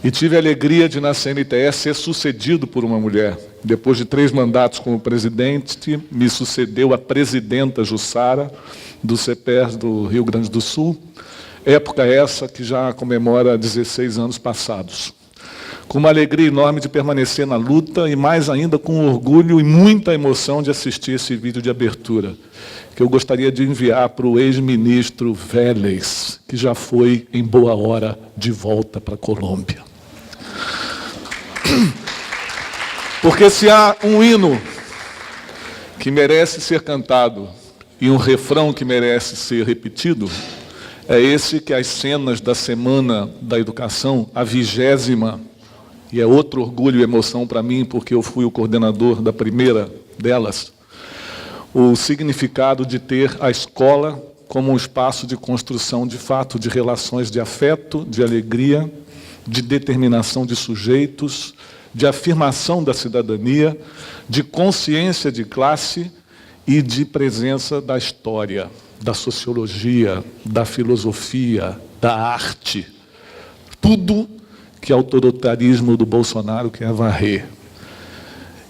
E tive a alegria de, na CNTE, ser sucedido por uma mulher. Depois de 3 mandatos como presidente, me sucedeu a presidenta Jussara, do CEPER do Rio Grande do Sul, época essa que já comemora 16 anos passados. Com uma alegria enorme de permanecer na luta e, mais ainda, com orgulho e muita emoção de assistir esse vídeo de abertura, que eu gostaria de enviar para o ex-ministro Vélez, que já foi, em boa hora, de volta para a Colômbia. Porque se há um hino que merece ser cantado e um refrão que merece ser repetido, é esse que as cenas da Semana da Educação, a 20ª, e é outro orgulho e emoção para mim, porque eu fui o coordenador da primeira delas, o significado de ter a escola como um espaço de construção, de fato, de relações de afeto, de alegria, de determinação de sujeitos, de afirmação da cidadania, de consciência de classe e de presença da história, da sociologia, da filosofia, da arte. Tudo que o autoritarismo do Bolsonaro quer varrer.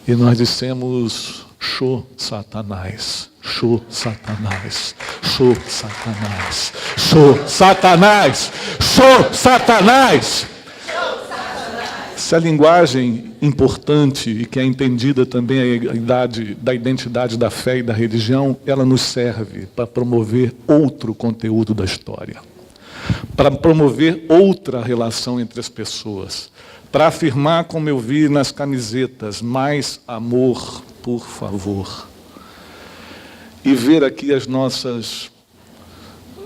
E nós dissemos: show Satanás, show Satanás, show Satanás, show Satanás, show Satanás. Essa linguagem importante e que é entendida também da identidade da fé e da religião, ela nos serve para promover outro conteúdo da história, para promover outra relação entre as pessoas, para afirmar, como eu vi nas camisetas, mais amor, por favor. E ver aqui as nossas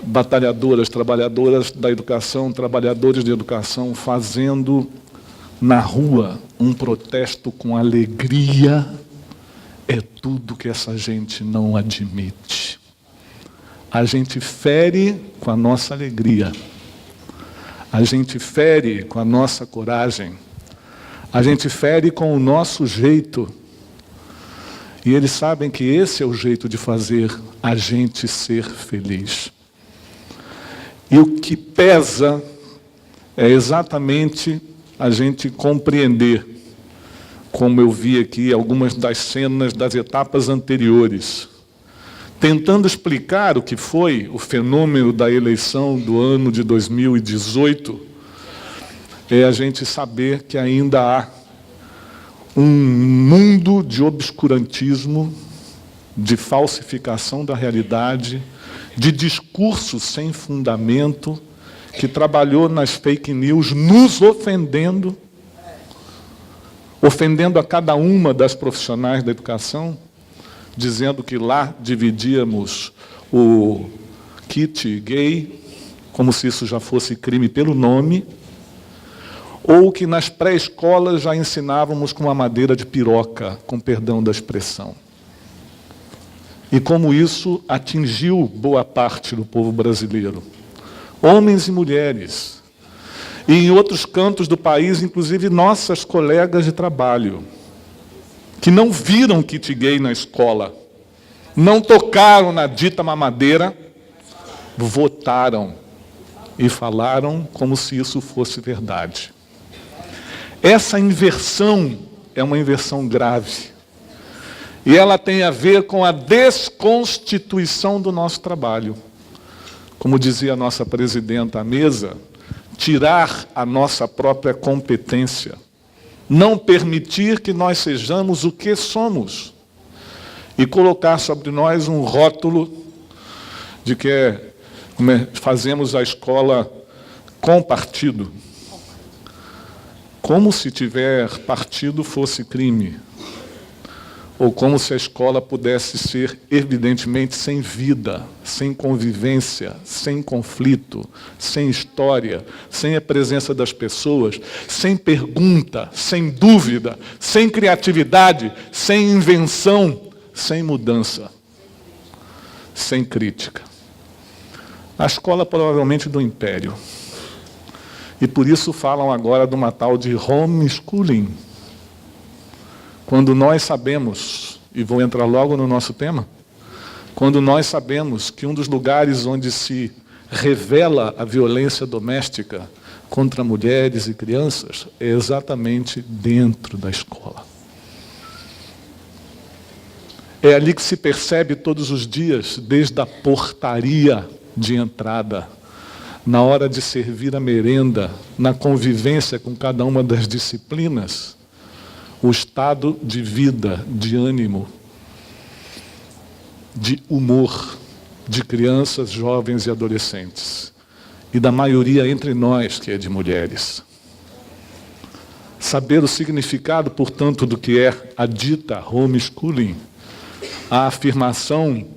batalhadoras, trabalhadoras da educação, trabalhadores de educação, fazendo na rua um protesto com alegria, é tudo que essa gente não admite. A gente fere com a nossa alegria, a gente fere com a nossa coragem, a gente fere com o nosso jeito. E eles sabem que esse é o jeito de fazer a gente ser feliz. E o que pesa é exatamente a gente compreender, como eu vi aqui algumas das cenas das etapas anteriores, tentando explicar o que foi o fenômeno da eleição do ano de 2018, é a gente saber que ainda há um mundo de obscurantismo, de falsificação da realidade, de discurso sem fundamento, que trabalhou nas fake news, nos ofendendo a cada uma das profissionais da educação, dizendo que lá dividíamos o kit gay, como se isso já fosse crime pelo nome, ou que nas pré-escolas já ensinávamos com uma madeira de piroca, com perdão da expressão. E como isso atingiu boa parte do povo brasileiro. Homens e mulheres. E em outros cantos do país, inclusive nossas colegas de trabalho, que não viram kit gay na escola, não tocaram na dita mamadeira, votaram e falaram como se isso fosse verdade. Essa inversão é uma inversão grave. E ela tem a ver com a desconstituição do nosso trabalho. Como dizia a nossa presidenta à mesa, tirar a nossa própria competência. Não permitir que nós sejamos o que somos. E colocar sobre nós um rótulo de que fazemos a escola com partido. Como se tiver partido fosse crime. Ou como se a escola pudesse ser, evidentemente, sem vida, sem convivência, sem conflito, sem história, sem a presença das pessoas, sem pergunta, sem dúvida, sem criatividade, sem invenção, sem mudança, sem crítica. A escola, provavelmente, do império. E por isso falam agora de uma tal de homeschooling. Quando nós sabemos, e vou entrar logo no nosso tema, quando nós sabemos que um dos lugares onde se revela a violência doméstica, contra mulheres e crianças é exatamente dentro da escola. É ali que se percebe todos os dias, desde a portaria de entrada, na hora de servir a merenda, na convivência com cada uma das disciplinas, o estado de vida, de ânimo, de humor de crianças, jovens e adolescentes. E da maioria entre nós, que é de mulheres. Saber o significado, portanto, do que é a dita homeschooling, a afirmação,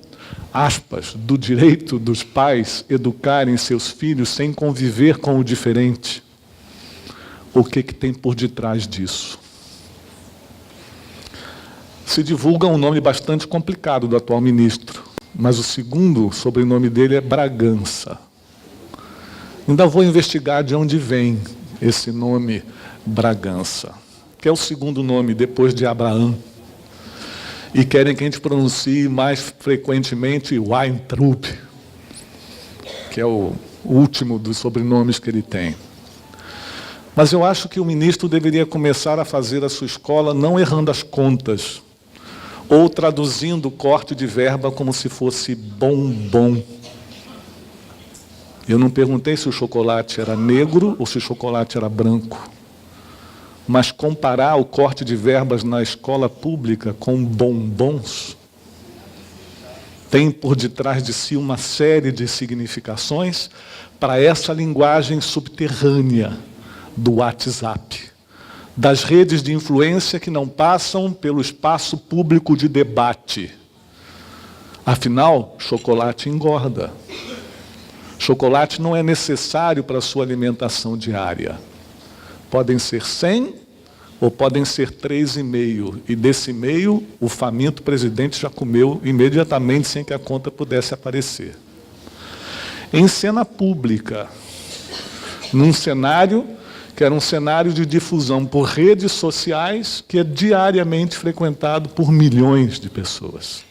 aspas, do direito dos pais educarem seus filhos sem conviver com o diferente. O que tem por detrás disso? Se divulga um nome bastante complicado do atual ministro, mas o segundo sobrenome dele é Bragança. Ainda vou investigar de onde vem esse nome Bragança, que é o segundo nome depois de Abraão. E querem que a gente pronuncie mais frequentemente Weintraub, que é o último dos sobrenomes que ele tem. Mas eu acho que o ministro deveria começar a fazer a sua escola não errando as contas, ou traduzindo o corte de verba como se fosse bombom. Eu não perguntei se o chocolate era negro ou se o chocolate era branco. Mas comparar o corte de verbas na escola pública com bombons tem por detrás de si uma série de significações para essa linguagem subterrânea do WhatsApp, das redes de influência que não passam pelo espaço público de debate. Afinal, chocolate engorda. Chocolate não é necessário para a sua alimentação diária. Podem ser 100 ou podem ser 3,5. E desse meio, o faminto presidente já comeu imediatamente sem que a conta pudesse aparecer. Em cena pública, num cenário que era um cenário de difusão por redes sociais, que é diariamente frequentado por milhões de pessoas,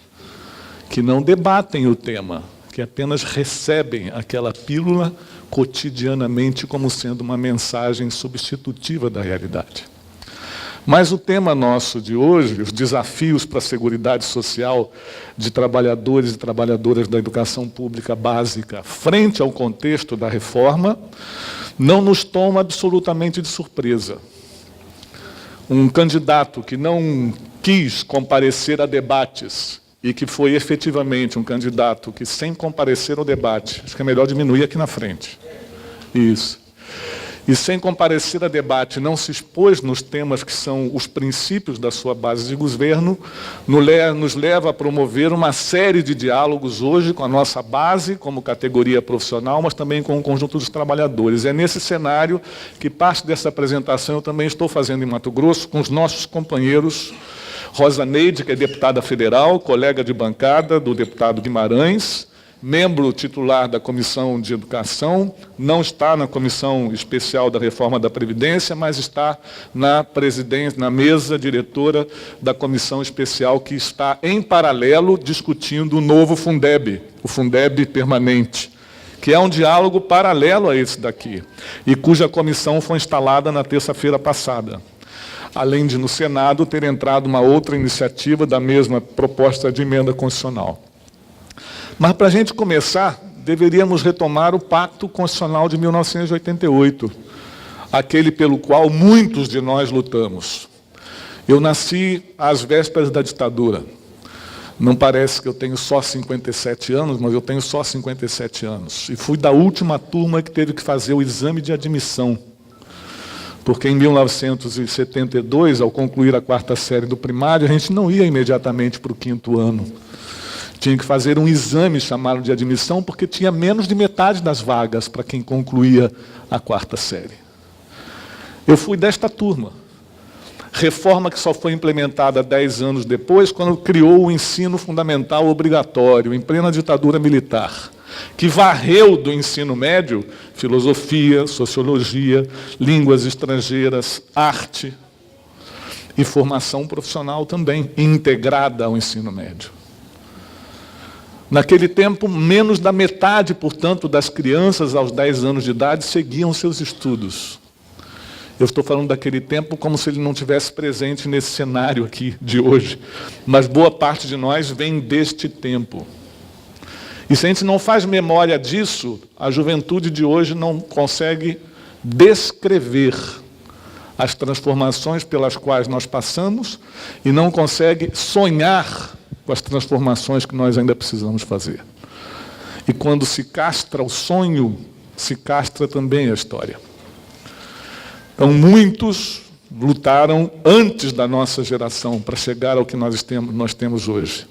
que não debatem o tema, que apenas recebem aquela pílula cotidianamente como sendo uma mensagem substitutiva da realidade. Mas o tema nosso de hoje, os desafios para a seguridade social de trabalhadores e trabalhadoras da educação pública básica frente ao contexto da reforma, não nos toma absolutamente de surpresa. Um candidato que não quis comparecer a debates e que foi efetivamente um candidato que, sem comparecer ao debate, acho que é melhor diminuir aqui na frente. Isso. E sem comparecer a debate, não se expôs nos temas que são os princípios da sua base de governo, nos leva a promover uma série de diálogos hoje com a nossa base, como categoria profissional, mas também com o conjunto dos trabalhadores. É nesse cenário que parte dessa apresentação eu também estou fazendo em Mato Grosso, com os nossos companheiros, Rosa Neide, que é deputada federal, colega de bancada do deputado Guimarães, membro titular da Comissão de Educação, não está na Comissão Especial da Reforma da Previdência, mas está na presidência, na mesa diretora da Comissão Especial, que está, em paralelo, discutindo o novo Fundeb, o Fundeb permanente, que é um diálogo paralelo a esse daqui, e cuja comissão foi instalada na terça-feira passada. Além de, no Senado, ter entrado uma outra iniciativa da mesma proposta de emenda constitucional. Mas, para a gente começar, deveríamos retomar o Pacto Constitucional de 1988, aquele pelo qual muitos de nós lutamos. Eu nasci às vésperas da ditadura. Não parece que eu tenho só 57 anos, mas eu tenho só 57 anos. E fui da última turma que teve que fazer o exame de admissão. Porque em 1972, ao concluir a 4ª série do primário, a gente não ia imediatamente para o 5º ano. Tinha que fazer um exame chamado de admissão, porque tinha menos de metade das vagas para quem concluía a 4ª série. Eu fui desta turma. Reforma que só foi implementada 10 anos depois, quando criou o ensino fundamental obrigatório, em plena ditadura militar, que varreu do ensino médio filosofia, sociologia, línguas estrangeiras, arte e formação profissional também, integrada ao ensino médio. Naquele tempo, menos da metade, portanto, das crianças aos 10 anos de idade seguiam seus estudos. Eu estou falando daquele tempo como se ele não tivesse presente nesse cenário aqui de hoje. Mas boa parte de nós vem deste tempo. E se a gente não faz memória disso, a juventude de hoje não consegue descrever as transformações pelas quais nós passamos e não consegue sonhar com as transformações que nós ainda precisamos fazer. E quando se castra o sonho, se castra também a história. Então, muitos lutaram antes da nossa geração para chegar ao que nós temos hoje.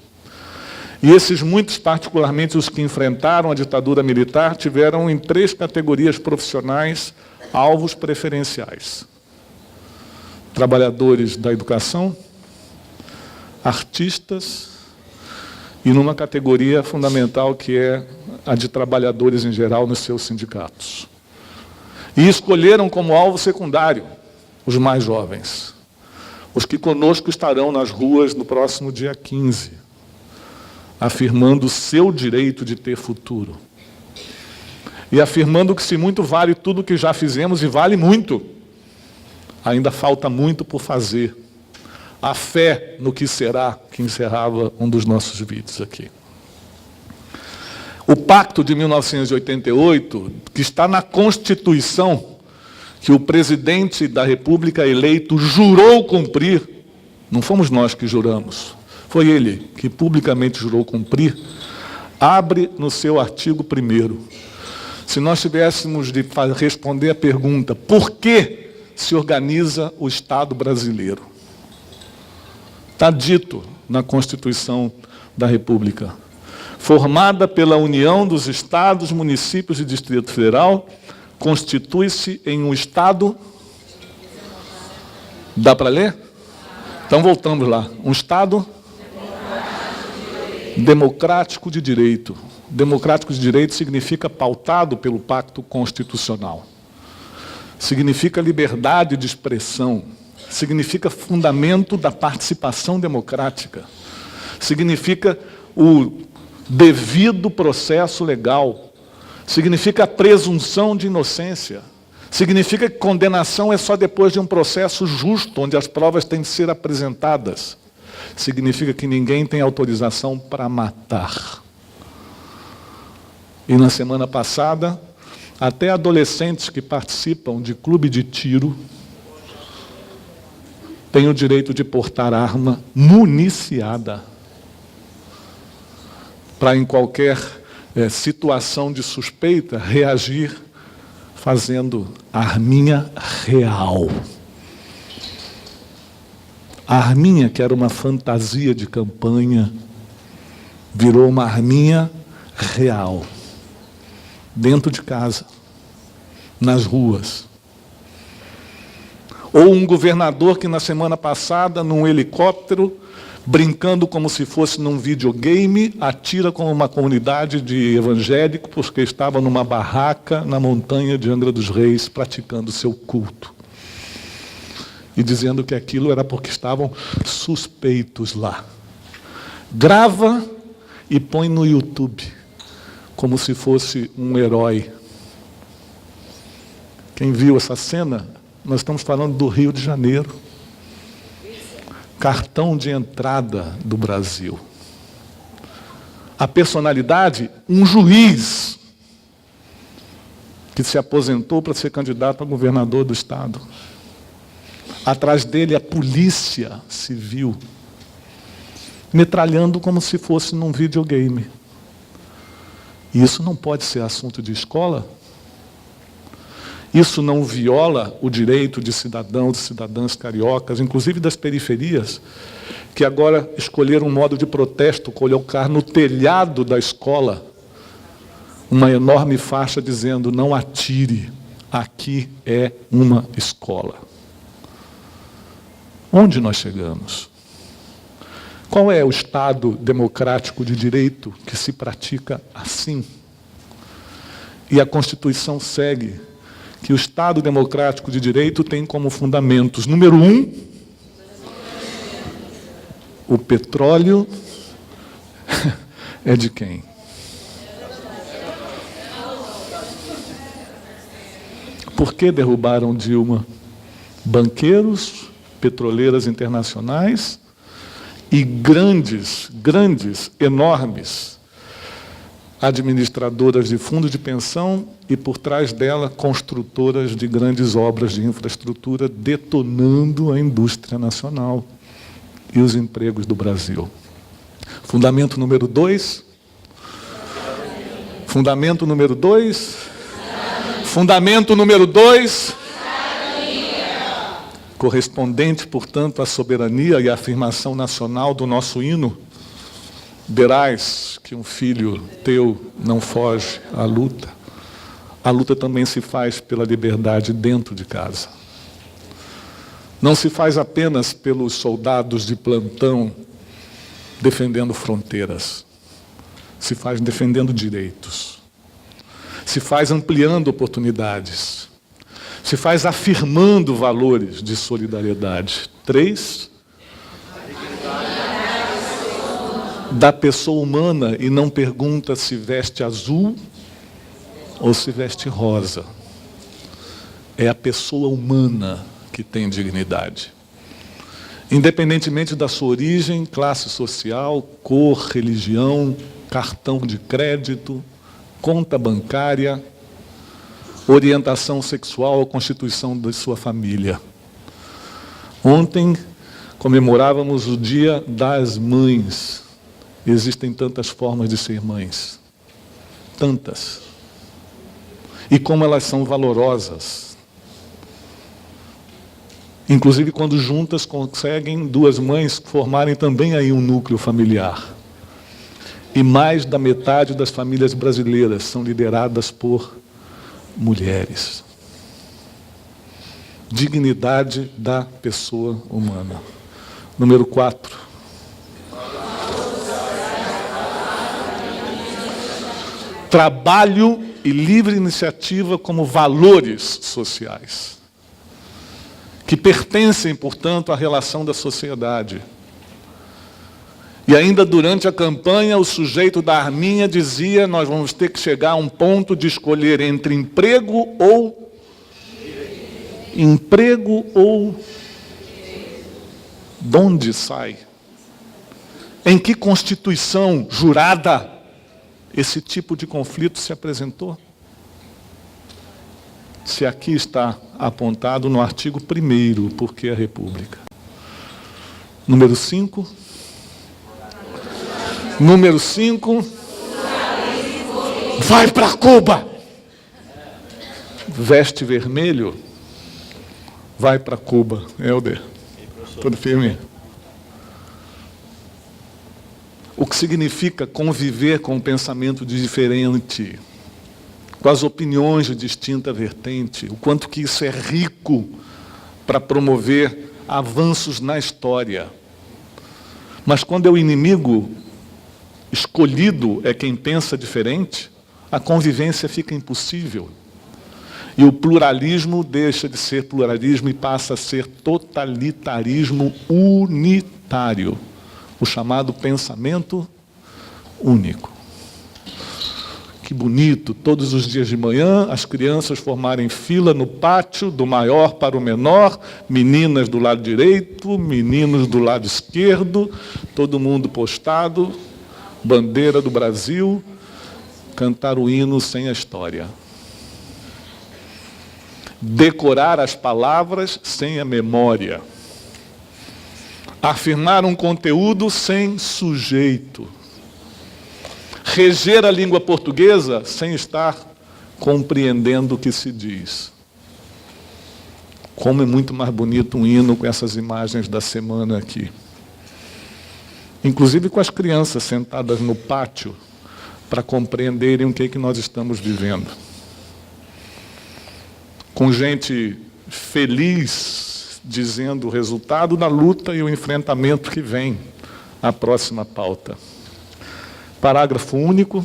E esses muitos, particularmente os que enfrentaram a ditadura militar, tiveram em 3 categorias profissionais alvos preferenciais: trabalhadores da educação, artistas e numa categoria fundamental que é a de trabalhadores em geral nos seus sindicatos. E escolheram como alvo secundário os mais jovens, os que conosco estarão nas ruas no próximo dia 15, afirmando o seu direito de ter futuro. E afirmando que se muito vale tudo o que já fizemos, e vale muito, ainda falta muito por fazer. A fé no que será, que encerrava um dos nossos vídeos aqui. O Pacto de 1988, que está na Constituição, que o presidente da República eleito jurou cumprir, não fomos nós que juramos, foi ele que publicamente jurou cumprir, abre no seu artigo 1º. Se nós tivéssemos de responder a pergunta, por que se organiza o Estado brasileiro? Está dito na Constituição da República. Formada pela união dos estados, municípios e Distrito Federal, constitui-se em um Estado... Dá para ler? Então voltamos lá. Um Estado democrático de direito. Democrático de direito significa pautado pelo Pacto Constitucional. Significa liberdade de expressão. Significa fundamento da participação democrática. Significa o devido processo legal. Significa a presunção de inocência. Significa que condenação é só depois de um processo justo, onde as provas têm de ser apresentadas. Significa que ninguém tem autorização para matar. E na semana passada, até adolescentes que participam de clube de tiro têm o direito de portar arma municiada para, em qualquer situação de suspeita, reagir fazendo arminha real. A arminha, que era uma fantasia de campanha, virou uma arminha real. Dentro de casa, nas ruas. Ou um governador que na semana passada, num helicóptero, brincando como se fosse num videogame, atira com uma comunidade de evangélicos porque estava numa barraca na montanha de Angra dos Reis, praticando seu culto. E dizendo que aquilo era porque estavam suspeitos lá. Grava e põe no YouTube, como se fosse um herói. Quem viu essa cena? Nós estamos falando do Rio de Janeiro. Cartão de entrada do Brasil. A personalidade, um juiz que se aposentou para ser candidato a governador do estado. Atrás dele a polícia civil, metralhando como se fosse num videogame. E isso não pode ser assunto de escola? Isso não viola o direito de cidadãos e cidadãs cariocas, inclusive das periferias, que agora escolheram um modo de protesto, colocar no telhado da escola uma enorme faixa dizendo: não atire, aqui é uma escola. Onde nós chegamos? Qual é o Estado democrático de direito que se pratica assim? E a Constituição segue que o Estado democrático de direito tem como fundamentos, número 1, o petróleo é de quem? Por que derrubaram Dilma? Banqueiros, petroleiras internacionais e grandes, enormes administradoras de fundos de pensão e, por trás dela, construtoras de grandes obras de infraestrutura, detonando a indústria nacional e os empregos do Brasil. Fundamento número 2. Fundamento número 2. Fundamento número 2. Correspondente, portanto, à soberania e à afirmação nacional do nosso hino, verás que um filho teu não foge à luta. A luta também se faz pela liberdade dentro de casa. Não se faz apenas pelos soldados de plantão defendendo fronteiras. Se faz defendendo direitos. Se faz ampliando oportunidades. Se faz afirmando valores de solidariedade. 3, da pessoa humana, e não pergunta se veste azul ou se veste rosa. É a pessoa humana que tem dignidade. Independentemente da sua origem, classe social, cor, religião, cartão de crédito, conta bancária, orientação sexual ou constituição da sua família. Ontem comemorávamos o Dia das Mães. Existem tantas formas de ser mães. Tantas. E como elas são valorosas. Inclusive quando juntas conseguem duas mães formarem também aí um núcleo familiar. E mais da metade das famílias brasileiras são lideradas por mulheres. Dignidade da pessoa humana. Número 4. Trabalho e livre iniciativa como valores sociais, que pertencem, portanto, à relação da sociedade. E ainda durante a campanha, o sujeito da arminha dizia: nós vamos ter que chegar a um ponto de escolher entre emprego ou de onde sai? Em que Constituição jurada esse tipo de conflito se apresentou? Se aqui está apontado no artigo 1º, porque a República. Número 5. Número 5. Vai para Cuba! Veste vermelho, vai para Cuba. Helder, tudo firme? O que significa conviver com o pensamento diferente, com as opiniões de distinta vertente, o quanto que isso é rico para promover avanços na história. Mas quando é o inimigo escolhido é quem pensa diferente, a convivência fica impossível. E o pluralismo deixa de ser pluralismo e passa a ser totalitarismo unitário. O chamado pensamento único. Que bonito, todos os dias de manhã, as crianças formarem fila no pátio, do maior para o menor, meninas do lado direito, meninos do lado esquerdo, todo mundo postado, bandeira do Brasil, cantar o hino sem a história. Decorar as palavras sem a memória. Afirmar um conteúdo sem sujeito. Reger a língua portuguesa sem estar compreendendo o que se diz. Como é muito mais bonito um hino com essas imagens da semana aqui. Inclusive com as crianças sentadas no pátio para compreenderem o que é que nós estamos vivendo. Com gente feliz dizendo o resultado da luta e o enfrentamento que vem. A próxima pauta. Parágrafo único.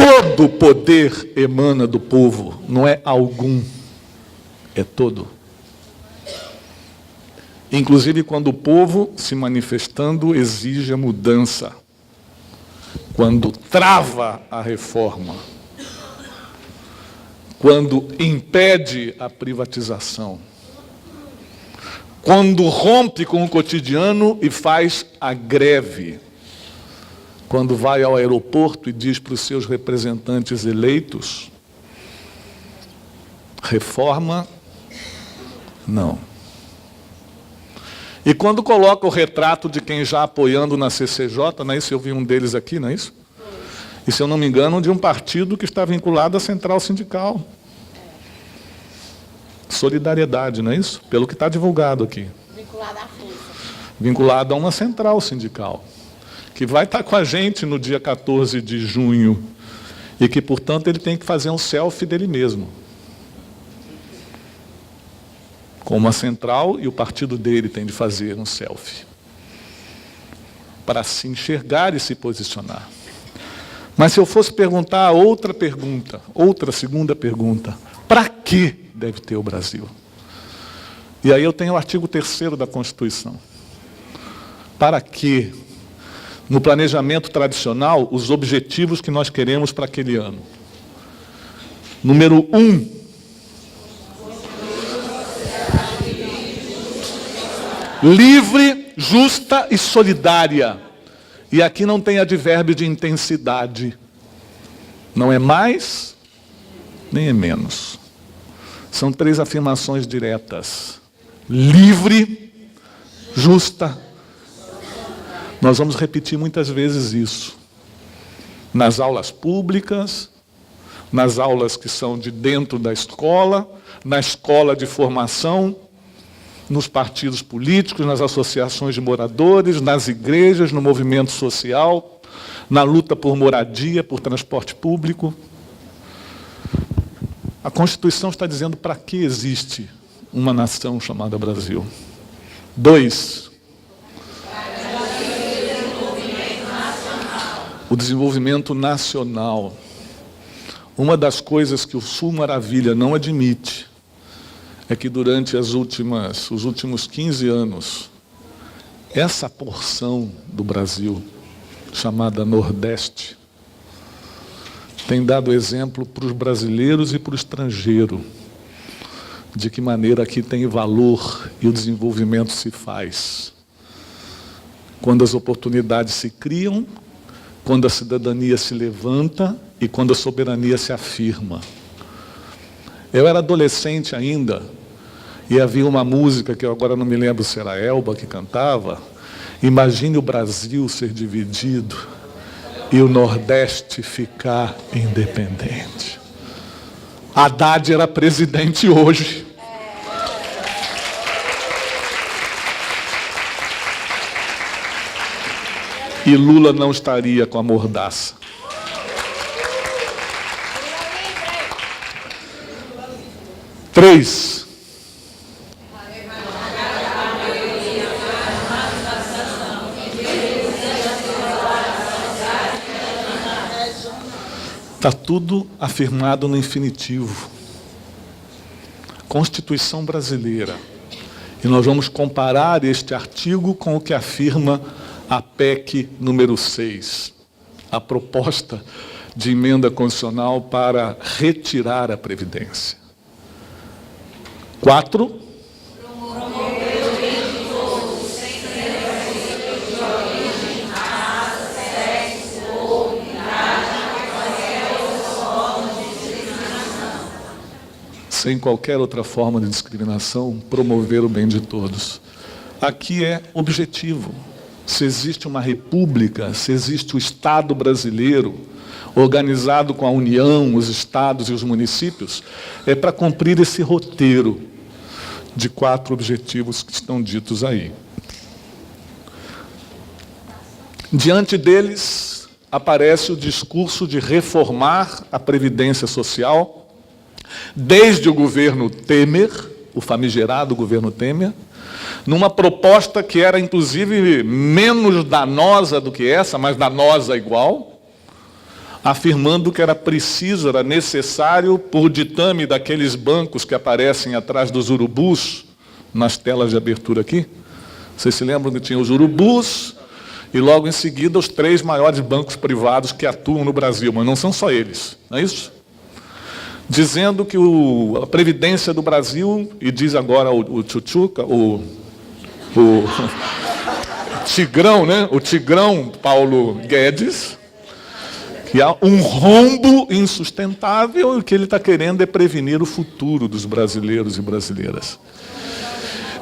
todo poder emana do povo, não é algum, é todo. Inclusive quando o povo, se manifestando, exige a mudança. Quando trava a reforma. Quando impede a privatização. Quando rompe com o cotidiano e faz a greve. Quando vai ao aeroporto e diz para os seus representantes eleitos: reforma, não. E quando coloca o retrato de quem já apoiando na CCJ, não é isso? Eu vi um deles aqui, não é isso? E, se eu não me engano, de um partido que está vinculado à central sindical. Solidariedade, não é isso? Pelo que está divulgado aqui. Vinculado à força. Vinculado a uma central sindical, que vai estar com a gente no dia 14 de junho, e que, portanto, ele tem que fazer um selfie dele mesmo. Como a central e o partido dele tem de fazer um selfie. Para se enxergar e se posicionar. Mas se eu fosse perguntar outra pergunta, outra segunda pergunta, para que deve ter o Brasil? E aí eu tenho o artigo 3º da Constituição. Para que, no planejamento tradicional, os objetivos que nós queremos para aquele ano? Número 1. Livre, justa e solidária. E aqui não tem advérbio de intensidade. Não é mais, nem é menos. São 3 afirmações diretas. Livre, justa. Nós vamos repetir muitas vezes isso. Nas aulas públicas, nas aulas que são de dentro da escola, na escola de formação, nos partidos políticos, nas associações de moradores, nas igrejas, no movimento social, na luta por moradia, por transporte público. A Constituição está dizendo para que existe uma nação chamada Brasil. 2. O desenvolvimento nacional. Uma das coisas que o Sul Maravilha não admite é que durante os últimos 15 anos, essa porção do Brasil, chamada Nordeste, tem dado exemplo para os brasileiros e para o estrangeiro, de que maneira aqui tem valor e o desenvolvimento se faz. Quando as oportunidades se criam, quando a cidadania se levanta e quando a soberania se afirma. Eu era adolescente ainda, e havia uma música, que eu agora não me lembro se era Elba que cantava, imagine o Brasil ser dividido e o Nordeste ficar independente. Haddad era presidente hoje. E Lula não estaria com a mordaça. 3. Está tudo afirmado no infinitivo. Constituição brasileira. E nós vamos comparar este artigo com o que afirma a PEC número 6, a proposta de emenda constitucional para retirar a Previdência. 4. Sem qualquer outra forma de discriminação, promover o bem de todos. Aqui é objetivo. Se existe uma república, se existe o Estado brasileiro, organizado com a União, os estados e os municípios, é para cumprir esse roteiro de 4 objetivos que estão ditos aí. Diante deles, aparece o discurso de reformar a Previdência Social, desde o governo Temer, o famigerado governo Temer, numa proposta que era, inclusive, menos danosa do que essa, mas danosa igual, afirmando que era preciso, era necessário, por ditame daqueles bancos que aparecem atrás dos urubus, nas telas de abertura aqui. Vocês se lembram que tinha os urubus e logo em seguida os 3 maiores bancos privados que atuam no Brasil, mas não são só eles, não é isso? Dizendo que a Previdência do Brasil, e diz agora o Tchutchuca, o Tigrão, né? O Tigrão Paulo Guedes, que há um rombo insustentável e o que ele está querendo é prevenir o futuro dos brasileiros e brasileiras.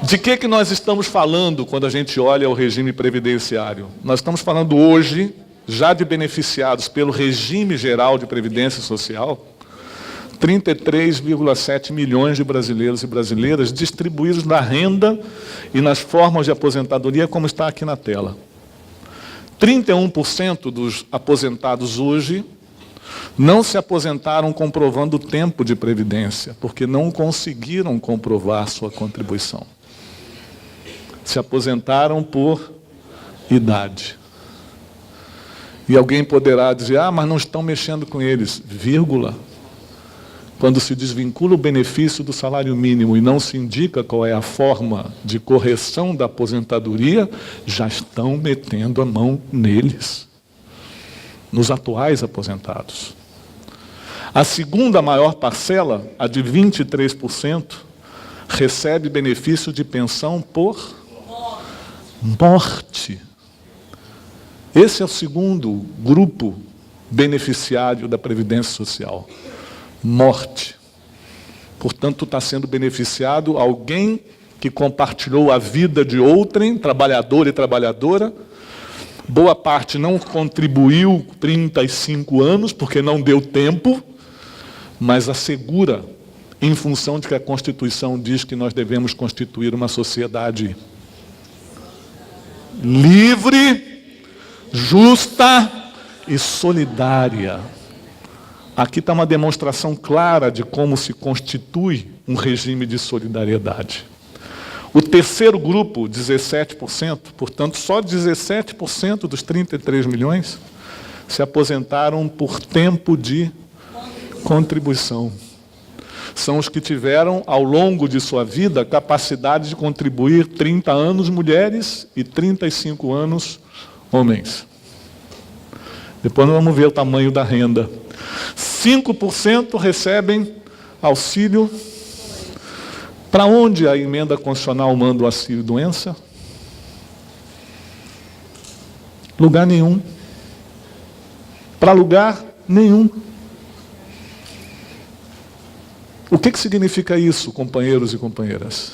De que nós estamos falando quando a gente olha o regime previdenciário? Nós estamos falando hoje, já de beneficiados pelo regime geral de previdência social, 33,7 milhões de brasileiros e brasileiras distribuídos na renda e nas formas de aposentadoria, como está aqui na tela. 31% dos aposentados hoje não se aposentaram comprovando o tempo de previdência, porque não conseguiram comprovar sua contribuição. Se aposentaram por idade. E alguém poderá dizer, mas não estão mexendo com eles, vírgula. Quando se desvincula o benefício do salário mínimo e não se indica qual é a forma de correção da aposentadoria, já estão metendo a mão neles, nos atuais aposentados. A segunda maior parcela, a de 23%, recebe benefício de pensão por morte. Esse é o segundo grupo beneficiário da Previdência Social. Morte. Portanto, está sendo beneficiado alguém que compartilhou a vida de outrem, trabalhador e trabalhadora. Boa parte não contribuiu 35 anos, porque não deu tempo, mas assegura, em função de que a Constituição diz que nós devemos constituir uma sociedade livre, justa e solidária. Aqui está uma demonstração clara de como se constitui um regime de solidariedade. O terceiro grupo, 17%, portanto, só 17% dos 33 milhões se aposentaram por tempo de contribuição. São os que tiveram, ao longo de sua vida, a capacidade de contribuir 30 anos mulheres e 35 anos homens. Depois nós vamos ver o tamanho da renda. 5% recebem auxílio. Para onde a emenda constitucional manda o auxílio-doença? Lugar nenhum. Para lugar nenhum. O que significa isso, companheiros e companheiras?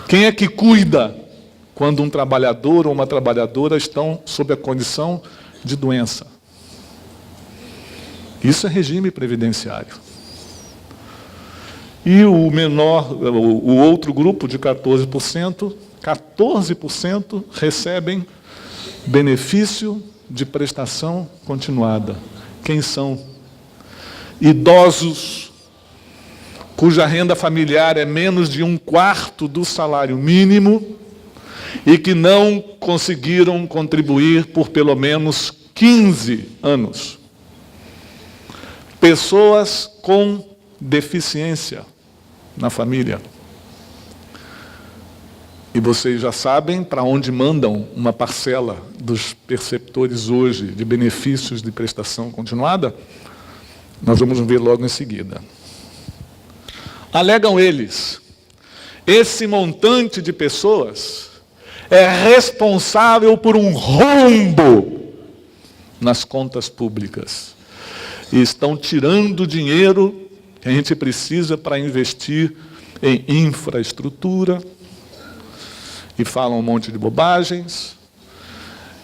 Quem é que cuida quando um trabalhador ou uma trabalhadora estão sob a condição de doença? Isso é regime previdenciário. E o outro grupo de 14%, 14% recebem benefício de prestação continuada. Quem são? Idosos, cuja renda familiar é menos de 1/4 do salário mínimo e que não conseguiram contribuir por pelo menos 15 anos. Pessoas com deficiência na família. E vocês já sabem para onde mandam uma parcela dos perceptores hoje de benefícios de prestação continuada? Nós vamos ver logo em seguida. Alegam eles, esse montante de pessoas é responsável por um rombo nas contas públicas. E estão tirando dinheiro que a gente precisa para investir em infraestrutura, e falam um monte de bobagens,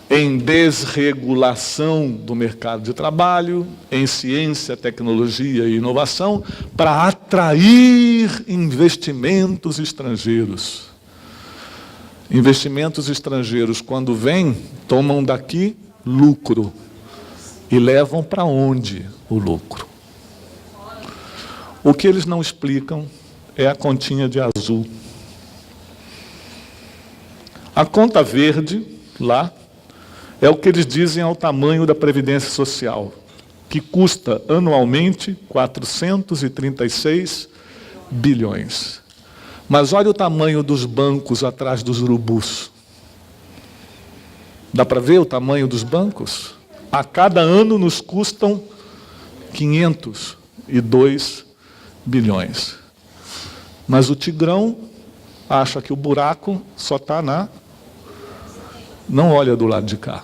em desregulação do mercado de trabalho, em ciência, tecnologia e inovação, para atrair investimentos estrangeiros. Investimentos estrangeiros, quando vêm, tomam daqui lucro. E levam para onde o lucro? O que eles não explicam é a continha de azul. A conta verde, lá, é o que eles dizem ao tamanho da Previdência Social. que custa anualmente 436 bilhões. Mas olha o tamanho dos bancos atrás dos urubus. Dá para ver o tamanho dos bancos? A cada ano nos custam 502 bilhões. Mas o Tigrão acha que o buraco só está não olha do lado de cá.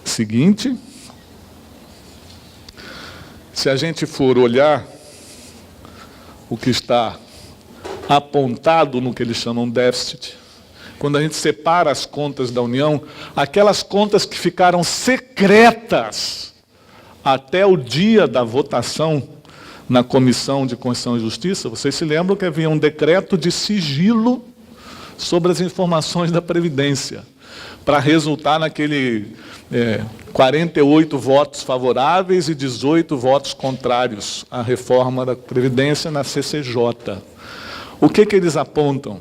Seguinte, se a gente for olhar o que está apontado no que eles chamam déficit, quando a gente separa as contas da União, aquelas contas que ficaram secretas até o dia da votação na Comissão de Constituição e Justiça, vocês se lembram que havia um decreto de sigilo sobre as informações da Previdência, para resultar naquele 48 votos favoráveis e 18 votos contrários à reforma da Previdência na CCJ. O que eles apontam?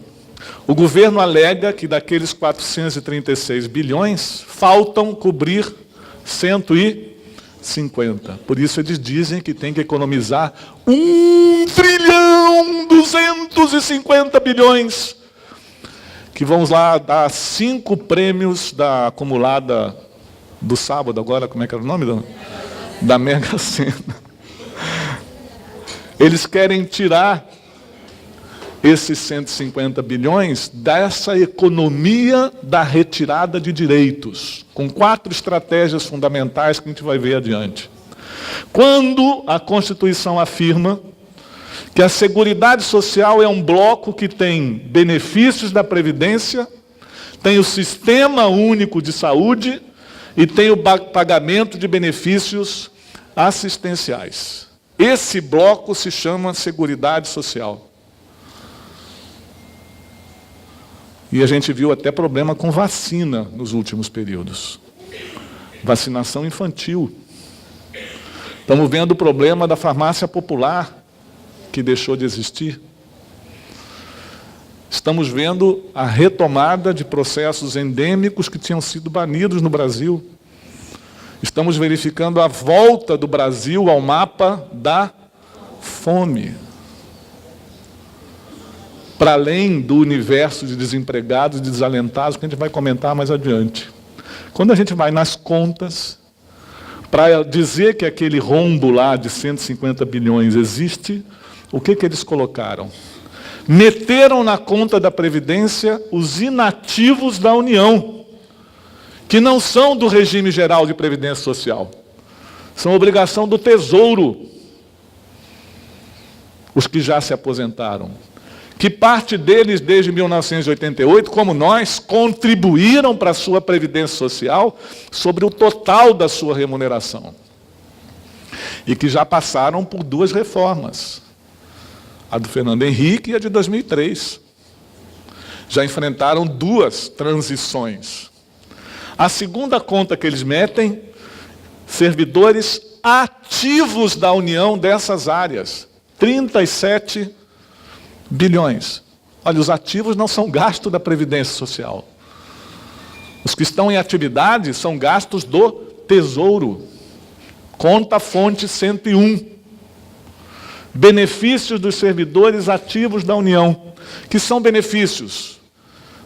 O governo alega que daqueles 436 bilhões, faltam cobrir 150. Por isso eles dizem que tem que economizar 1.250 bilhões, que vamos lá dar 5 prêmios da acumulada do sábado, agora, como é que era o nome? Da Mega Sena. Eles querem tirar esses 150 bilhões dessa economia da retirada de direitos, com 4 estratégias fundamentais que a gente vai ver adiante. Quando a Constituição afirma que a Seguridade Social é um bloco que tem benefícios da Previdência, tem o Sistema Único de Saúde e tem o pagamento de benefícios assistenciais. Esse bloco se chama Seguridade Social. E a gente viu até problema com vacina nos últimos períodos. Vacinação infantil. Estamos vendo o problema da farmácia popular, que deixou de existir. Estamos vendo a retomada de processos endêmicos que tinham sido banidos no Brasil. Estamos verificando a volta do Brasil ao mapa da fome, para além do universo de desempregados e desalentados, que a gente vai comentar mais adiante. Quando a gente vai nas contas, para dizer que aquele rombo lá de 150 bilhões existe, o que eles colocaram? Meteram na conta da Previdência os inativos da União, que não são do regime geral de Previdência Social. São obrigação do Tesouro, os que já se aposentaram. Que parte deles, desde 1988, como nós, contribuíram para a sua Previdência Social sobre o total da sua remuneração. E que já passaram por 2 reformas. A do Fernando Henrique e a de 2003. Já enfrentaram 2 transições. A segunda conta que eles metem, servidores ativos da União dessas áreas. 37 bilhões. Olha, os ativos não são gasto da Previdência Social. Os que estão em atividade são gastos do Tesouro. Conta fonte 101. Benefícios dos servidores ativos da União. Que são benefícios?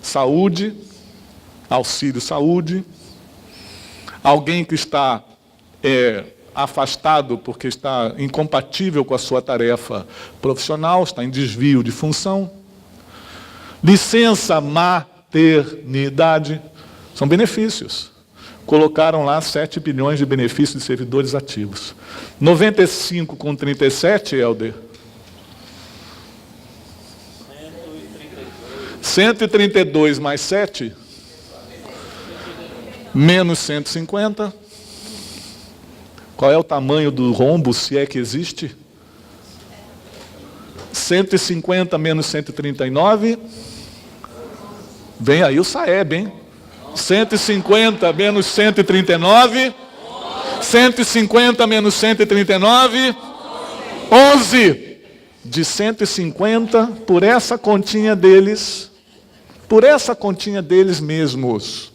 Saúde, auxílio saúde. Alguém que está afastado porque está incompatível com a sua tarefa profissional, está em desvio de função. Licença maternidade, são benefícios. Colocaram lá 7 bilhões de benefícios de servidores ativos. 95 com 37, Helder? 132 mais 7? Menos 150. Qual é o tamanho do rombo, se é que existe? 150 menos 139. Vem aí o Saeb, hein? 150 menos 139. 150 menos 139. 11. De 150, por essa continha deles mesmos,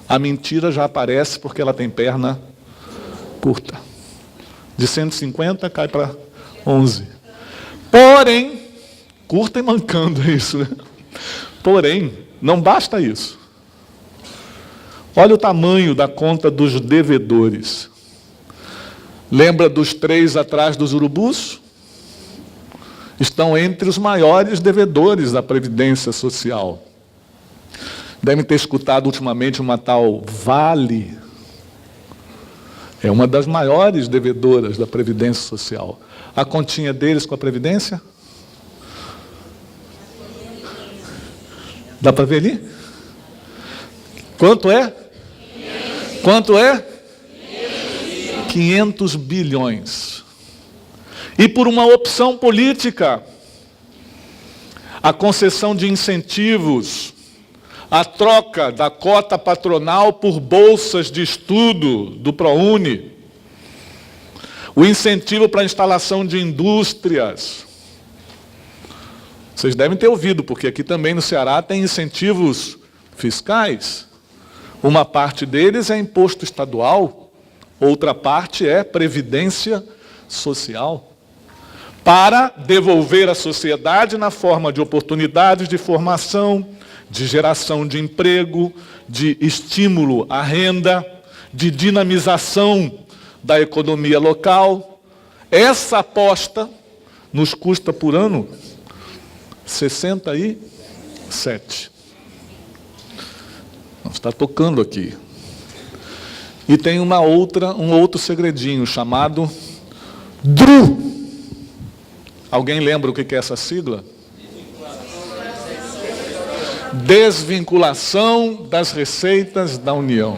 a mentira já aparece porque ela tem perna curta. De 150 cai para 11. Porém, curta e mancando isso, né? Porém, não basta isso. Olha o tamanho da conta dos devedores. Lembra dos 3 atrás dos urubus? Estão entre os maiores devedores da Previdência Social. Devem ter escutado ultimamente uma tal Vale. É uma das maiores devedoras da Previdência Social. A continha deles com a Previdência? Dá para ver ali? Quanto é? Quanto é? 500 bilhões. E por uma opção política, a concessão de incentivos, a troca da cota patronal por bolsas de estudo do ProUni, o incentivo para a instalação de indústrias. Vocês devem ter ouvido, porque aqui também no Ceará tem incentivos fiscais. Uma parte deles é imposto estadual, outra parte é previdência social, para devolver à sociedade na forma de oportunidades de formação, de geração de emprego, de estímulo à renda, de dinamização da economia local. Essa aposta nos custa por ano 67. Está tocando aqui. E tem um outro segredinho chamado DRU. Alguém lembra o que é essa sigla? Desvinculação das receitas da União.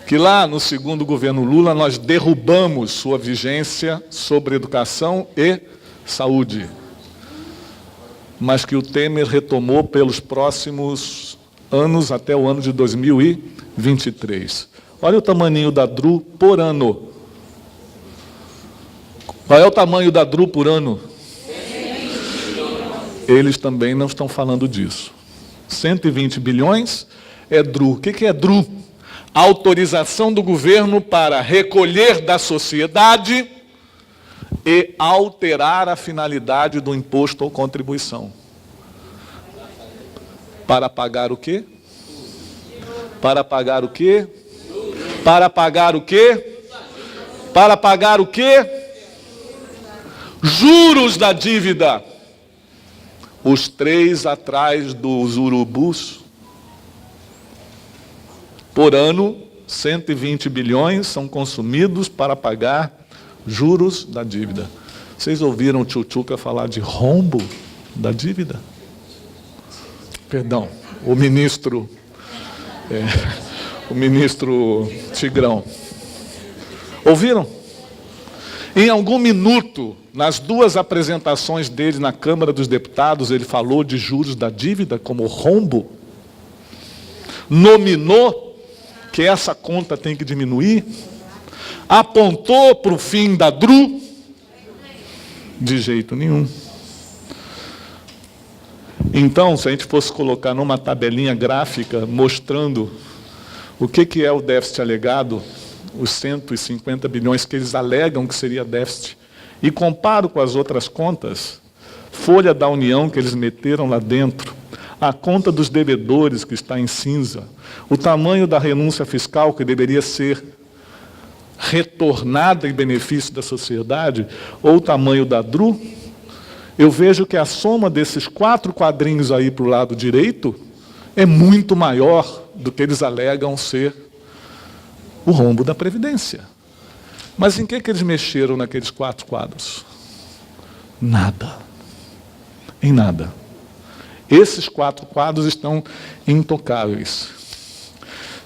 Que lá no segundo governo Lula nós derrubamos sua vigência sobre educação e saúde. Mas que o Temer retomou pelos próximos anos até o ano de 2023. Olha o tamanho da DRU por ano. Qual é o tamanho da DRU por ano? Eles também não estão falando disso. 120 bilhões é DRU. O que é DRU? Autorização do governo para recolher da sociedade e alterar a finalidade do imposto ou contribuição. Para pagar o quê? Para pagar o quê? Para pagar o quê? Para pagar o quê? Juros da dívida. Os 3 atrás dos urubus. Por ano, 120 bilhões são consumidos para pagar juros da dívida. Vocês ouviram o Tchutchuca falar de rombo da dívida? Perdão, o ministro Tigrão. Ouviram? Em algum minuto, nas 2 apresentações dele na Câmara dos Deputados, ele falou de juros da dívida como rombo, nominou que essa conta tem que diminuir, apontou para o fim da DRU, de jeito nenhum. Então, se a gente fosse colocar numa tabelinha gráfica mostrando o que é o déficit alegado, os 150 bilhões que eles alegam que seria déficit, e comparo com as outras contas, folha da União que eles meteram lá dentro, a conta dos devedores que está em cinza, o tamanho da renúncia fiscal que deveria ser retornada em benefício da sociedade, ou o tamanho da DRU, eu vejo que a soma desses 4 quadrinhos aí para o lado direito é muito maior do que eles alegam ser o rombo da Previdência. Mas em que eles mexeram naqueles 4 quadros? Nada. Em nada. Esses 4 quadros estão intocáveis.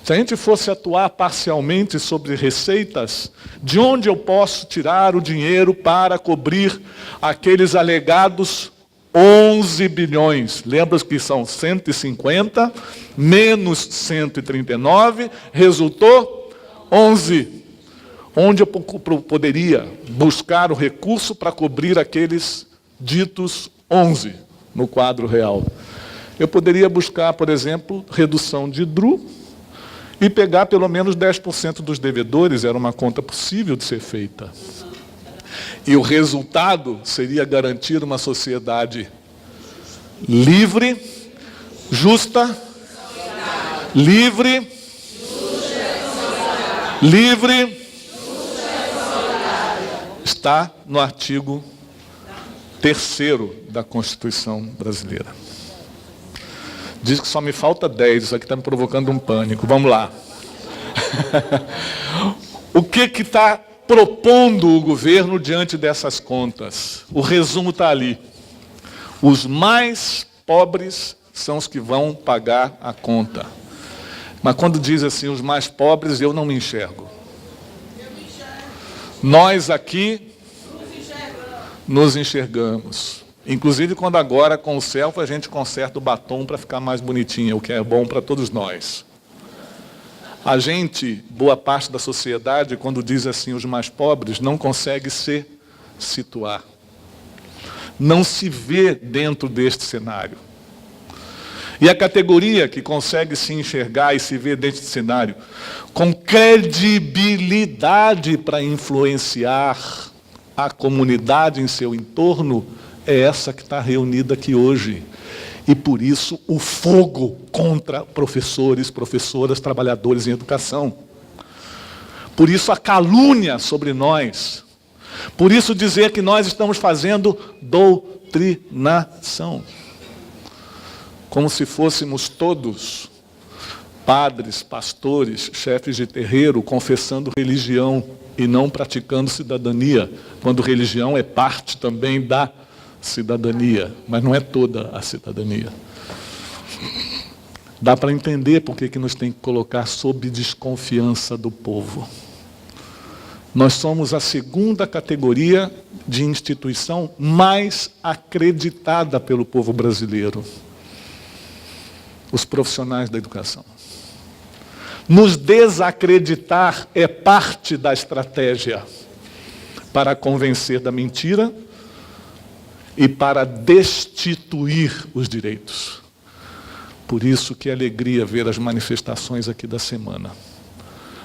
Se a gente fosse atuar parcialmente sobre receitas, de onde eu posso tirar o dinheiro para cobrir aqueles alegados 11 bilhões? Lembra que são 150 menos 139, resultou 11. Onde eu poderia buscar o recurso para cobrir aqueles ditos 11 no quadro real? Eu poderia buscar, por exemplo, redução de DRU e pegar pelo menos 10% dos devedores, era uma conta possível de ser feita. E o resultado seria garantir uma sociedade livre, justa, livre, está no artigo 3º da Constituição brasileira. Diz que só me falta 10, isso aqui está me provocando um pânico. Vamos lá. O que está propondo o governo diante dessas contas? O resumo está ali. Os mais pobres são os que vão pagar a conta. Mas quando diz assim, os mais pobres, eu não me enxergo. Nós aqui nos enxergamos. Inclusive, quando agora, com o selfie, a gente conserta o batom para ficar mais bonitinho, o que é bom para todos nós. A gente, boa parte da sociedade, quando diz assim, os mais pobres, não consegue se situar. Não se vê dentro deste cenário. E a categoria que consegue se enxergar e se ver dentro desse cenário, com credibilidade para influenciar a comunidade em seu entorno, é essa que está reunida aqui hoje. E por isso o fogo contra professores, professoras, trabalhadores em educação. Por isso a calúnia sobre nós. Por isso dizer que nós estamos fazendo doutrinação. Como se fôssemos todos padres, pastores, chefes de terreiro, confessando religião e não praticando cidadania, quando religião é parte também da cidadania, mas não é toda a cidadania. Dá para entender por que nos tem que colocar sob desconfiança do povo. Nós somos a segunda categoria de instituição mais acreditada pelo povo brasileiro. Os profissionais da educação. Nos desacreditar é parte da estratégia para convencer da mentira e para destituir os direitos. Por isso que é alegria ver as manifestações aqui da semana.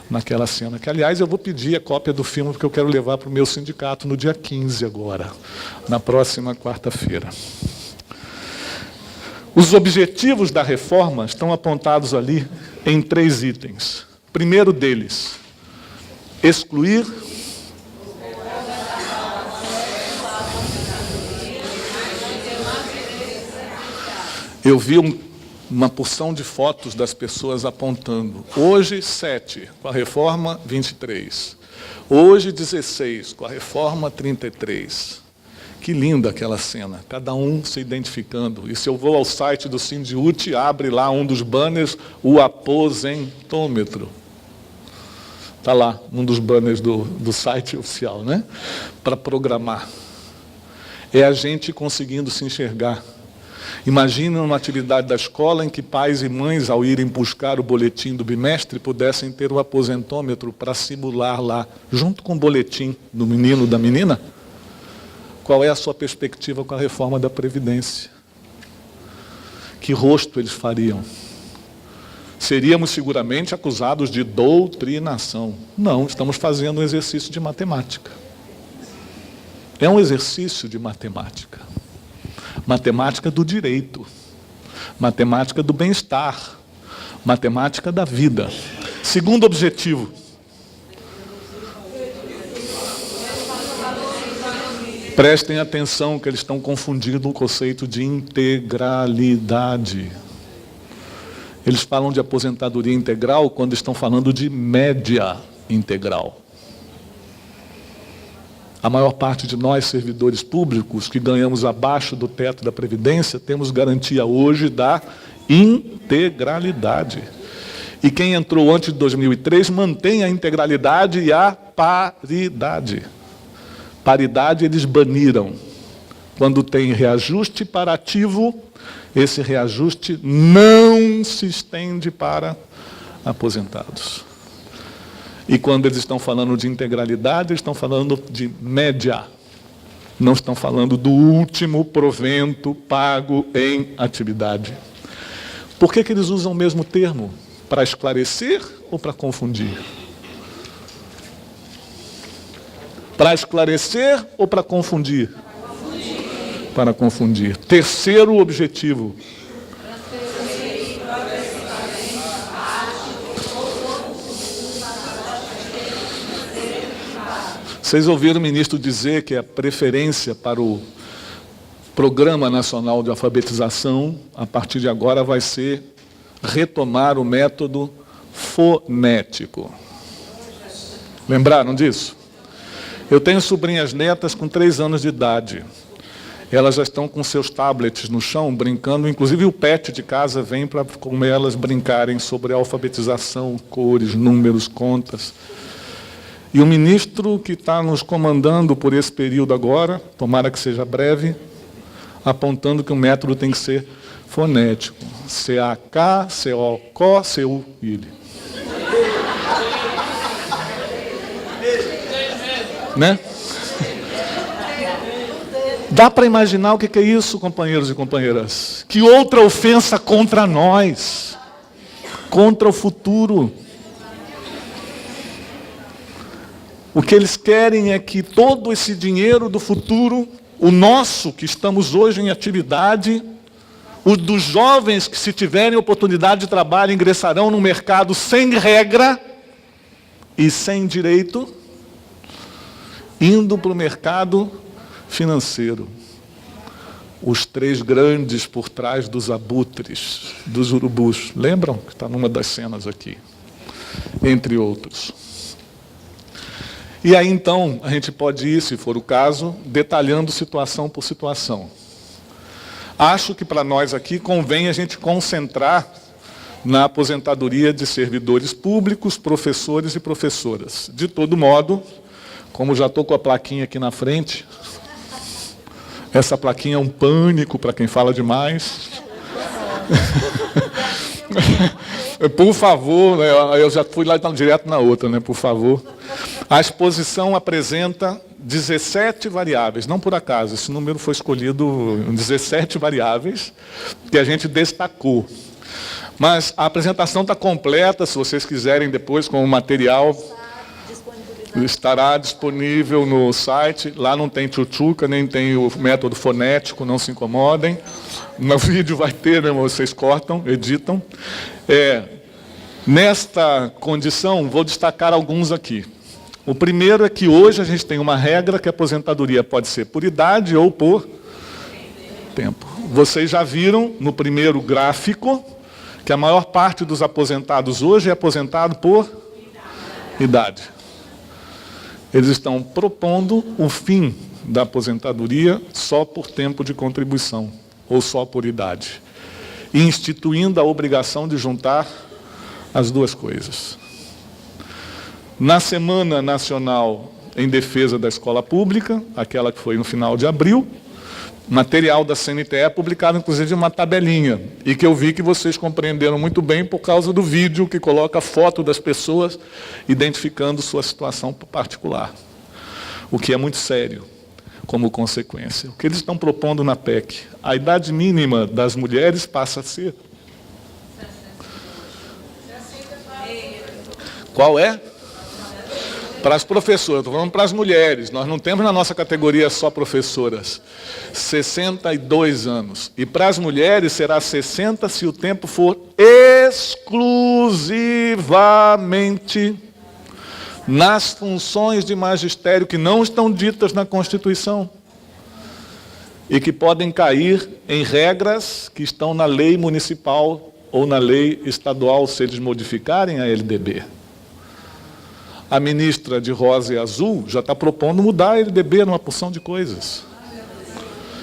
Naquela cena, que aliás eu vou pedir a cópia do filme porque eu quero levar para o meu sindicato no dia 15 agora, na próxima quarta-feira. Os objetivos da reforma estão apontados ali em 3 itens. Primeiro deles, excluir eu vi uma porção de fotos das pessoas apontando. Hoje, 7, com a reforma, 23. Hoje, 16, com a reforma, 33. Que linda aquela cena, cada um se identificando. E se eu vou ao site do Sindiúti, abre lá um dos banners, o aposentômetro. Está lá, um dos banners do site oficial, né? Para programar. É a gente conseguindo se enxergar. Imagina uma atividade da escola em que pais e mães, ao irem buscar o boletim do bimestre, pudessem ter o aposentômetro para simular lá, junto com o boletim do menino, da menina, qual é a sua perspectiva com a reforma da Previdência. Que rosto eles fariam? Seríamos seguramente acusados de doutrinação. Não, estamos fazendo um exercício de matemática. É um exercício de matemática. Matemática do direito, matemática do bem-estar, matemática da vida. Segundo objetivo, prestem atenção que eles estão confundindo o conceito de integralidade. Eles falam de aposentadoria integral quando estão falando de média integral. A maior parte de nós, servidores públicos, que ganhamos abaixo do teto da Previdência, temos garantia hoje da integralidade. E quem entrou antes de 2003 mantém a integralidade e a paridade. Paridade eles baniram. Quando tem reajuste para ativo, esse reajuste não se estende para aposentados. E quando eles estão falando de integralidade, eles estão falando de média. Não estão falando do último provento pago em atividade. Por que eles usam o mesmo termo? Para esclarecer ou para confundir? Para esclarecer ou para confundir? Para confundir. Terceiro objetivo. Vocês ouviram o ministro dizer que a preferência para o Programa Nacional de Alfabetização, a partir de agora, vai ser retomar o método fonético. Lembraram disso? Eu tenho sobrinhas netas com 3 anos de idade. Elas já estão com seus tablets no chão, brincando. Inclusive o pet de casa vem para com elas brincarem sobre alfabetização, cores, números, contas. E o ministro que está nos comandando por esse período agora, tomara que seja breve, apontando que o método tem que ser fonético. C-A-K, C-O-C-O, C-U-I-L. Né? Dá para imaginar o que é isso, companheiros e companheiras? Que outra ofensa contra nós, contra o futuro. O que eles querem é que todo esse dinheiro do futuro, o nosso, que estamos hoje em atividade, o dos jovens que, se tiverem oportunidade de trabalho, ingressarão no mercado sem regra e sem direito, indo para o mercado financeiro. Os 3 grandes por trás dos abutres, dos urubus. Lembram? Que está numa das cenas aqui. Entre outros. E aí, então, a gente pode ir, se for o caso, detalhando situação por situação. Acho que para nós aqui convém a gente concentrar na aposentadoria de servidores públicos, professores e professoras. De todo modo, como já estou com a plaquinha aqui na frente, essa plaquinha é um pânico para quem fala demais. Por favor, né, eu já fui lá direto na outra, né, por favor. A exposição apresenta 17 variáveis, não por acaso, esse número foi escolhido em 17 variáveis que a gente destacou. Mas a apresentação está completa, se vocês quiserem depois com o material, estará disponível no site. Lá não tem tchutchuca, nem tem o método fonético, não se incomodem. No vídeo vai ter, né, vocês cortam, editam. Nesta condição, vou destacar alguns aqui. O primeiro é que hoje a gente tem uma regra que a aposentadoria pode ser por idade ou por tempo. Vocês já viram no primeiro gráfico que a maior parte dos aposentados hoje é aposentado por idade. Eles estão propondo o fim da aposentadoria só por tempo de contribuição, ou só por idade, e instituindo a obrigação de juntar as duas coisas. Na Semana Nacional em Defesa da Escola Pública, aquela que foi no final de abril, material da CNTE publicado, inclusive, uma tabelinha, e que eu vi que vocês compreenderam muito bem por causa do vídeo que coloca a foto das pessoas identificando sua situação particular, o que é muito sério como consequência. O que eles estão propondo na PEC? A idade mínima das mulheres passa a ser... Qual é? Para as professoras, estou falando para as mulheres, nós não temos na nossa categoria só professoras, 62 anos. E para as mulheres será 60 se o tempo for exclusivamente nas funções de magistério que não estão ditas na Constituição e que podem cair em regras que estão na lei municipal ou na lei estadual, se eles modificarem a LDB. A ministra de rosa e azul já está propondo mudar a LDB numa porção de coisas.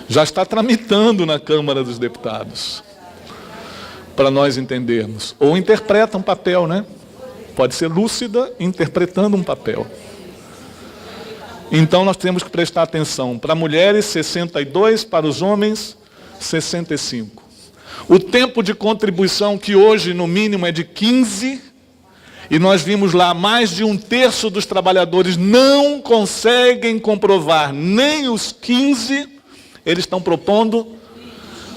Já está tramitando na Câmara dos Deputados, para nós entendermos. Ou interpreta um papel, né? Pode ser lúcida interpretando um papel. Então nós temos que prestar atenção. Para mulheres, 62, para os homens, 65. O tempo de contribuição, que hoje no mínimo é de 15, e nós vimos lá, mais de 1/3 dos trabalhadores não conseguem comprovar nem os 15, eles estão propondo,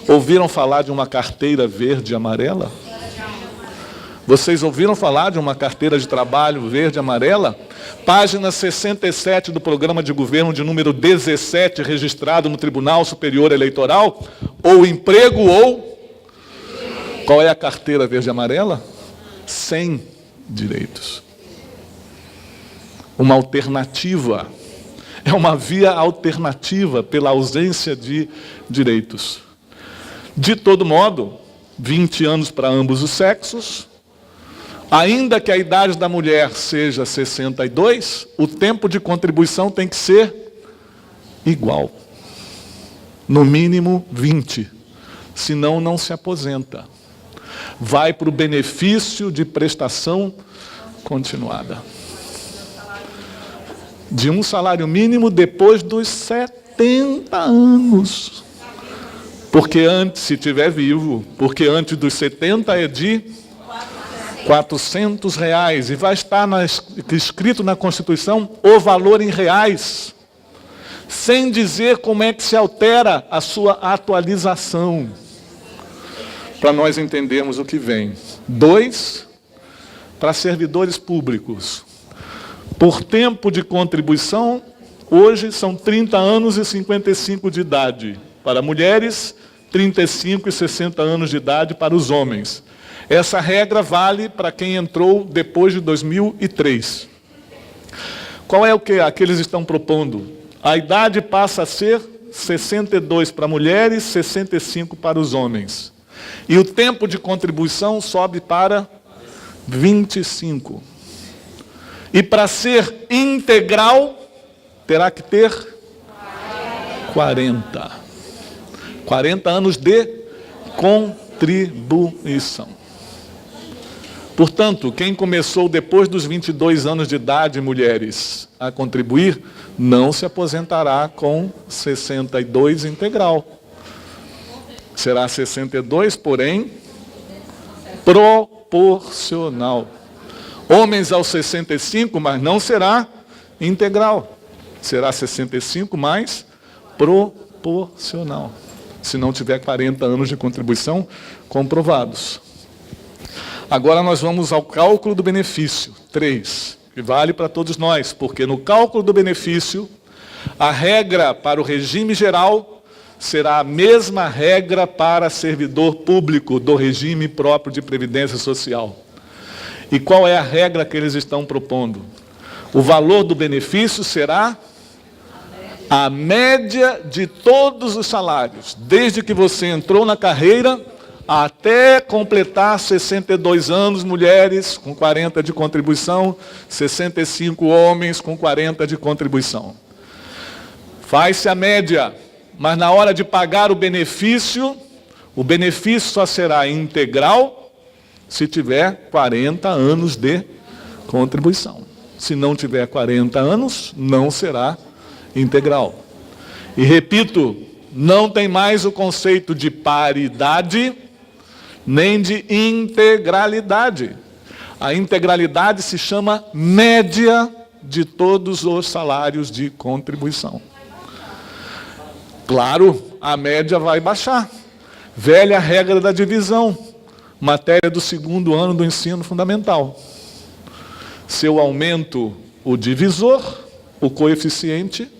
ouviram falar de uma carteira verde e amarela? Vocês ouviram falar de uma carteira de trabalho verde e amarela? Página 67 do programa de governo de número 17, registrado no Tribunal Superior Eleitoral? Ou emprego ou... Qual é a carteira verde e amarela? Sem direitos. Uma alternativa. É uma via alternativa pela ausência de direitos. De todo modo, 20 anos para ambos os sexos. Ainda que a idade da mulher seja 62, o tempo de contribuição tem que ser igual. No mínimo 20. Senão não se aposenta. Vai para o benefício de prestação continuada. De um salário mínimo depois dos 70 anos. Porque antes, se estiver vivo, porque antes dos 70 é de R$400. E vai estar escrito na Constituição o valor em reais. Sem dizer como é que se altera a sua atualização. Para nós entendermos o que vem. 2, para servidores públicos. Por tempo de contribuição, hoje são 30 anos e 55 de idade. Para mulheres, 35 e 60 anos de idade para os homens. Essa regra vale para quem entrou depois de 2003. Qual é o que eles estão propondo? A idade passa a ser 62 para mulheres, 65 para os homens. E o tempo de contribuição sobe para 25. E para ser integral, terá que ter 40. 40 anos de contribuição. Portanto, quem começou depois dos 22 anos de idade, mulheres, a contribuir, não se aposentará com 62 integral. Será 62, porém, proporcional. Homens aos 65, mas não será integral. Será 65 mais proporcional. Se não tiver 40 anos de contribuição comprovados. Agora nós vamos ao cálculo do benefício. 3, que vale para todos nós, porque no cálculo do benefício, a regra para o regime geral será a mesma regra para servidor público do regime próprio de previdência social. E qual é a regra que eles estão propondo? O valor do benefício será a média de todos os salários, desde que você entrou na carreira até completar 62 anos, mulheres com 40 de contribuição, 65 homens com 40 de contribuição. Faz-se a média, mas na hora de pagar o benefício só será integral se tiver 40 anos de contribuição. Se não tiver 40 anos, não será integral. E repito, não tem mais o conceito de paridade, nem de integralidade. A integralidade se chama média de todos os salários de contribuição. Claro, a média vai baixar. Velha regra da divisão, matéria do 2º ano do ensino fundamental. Se eu aumento o divisor, o coeficiente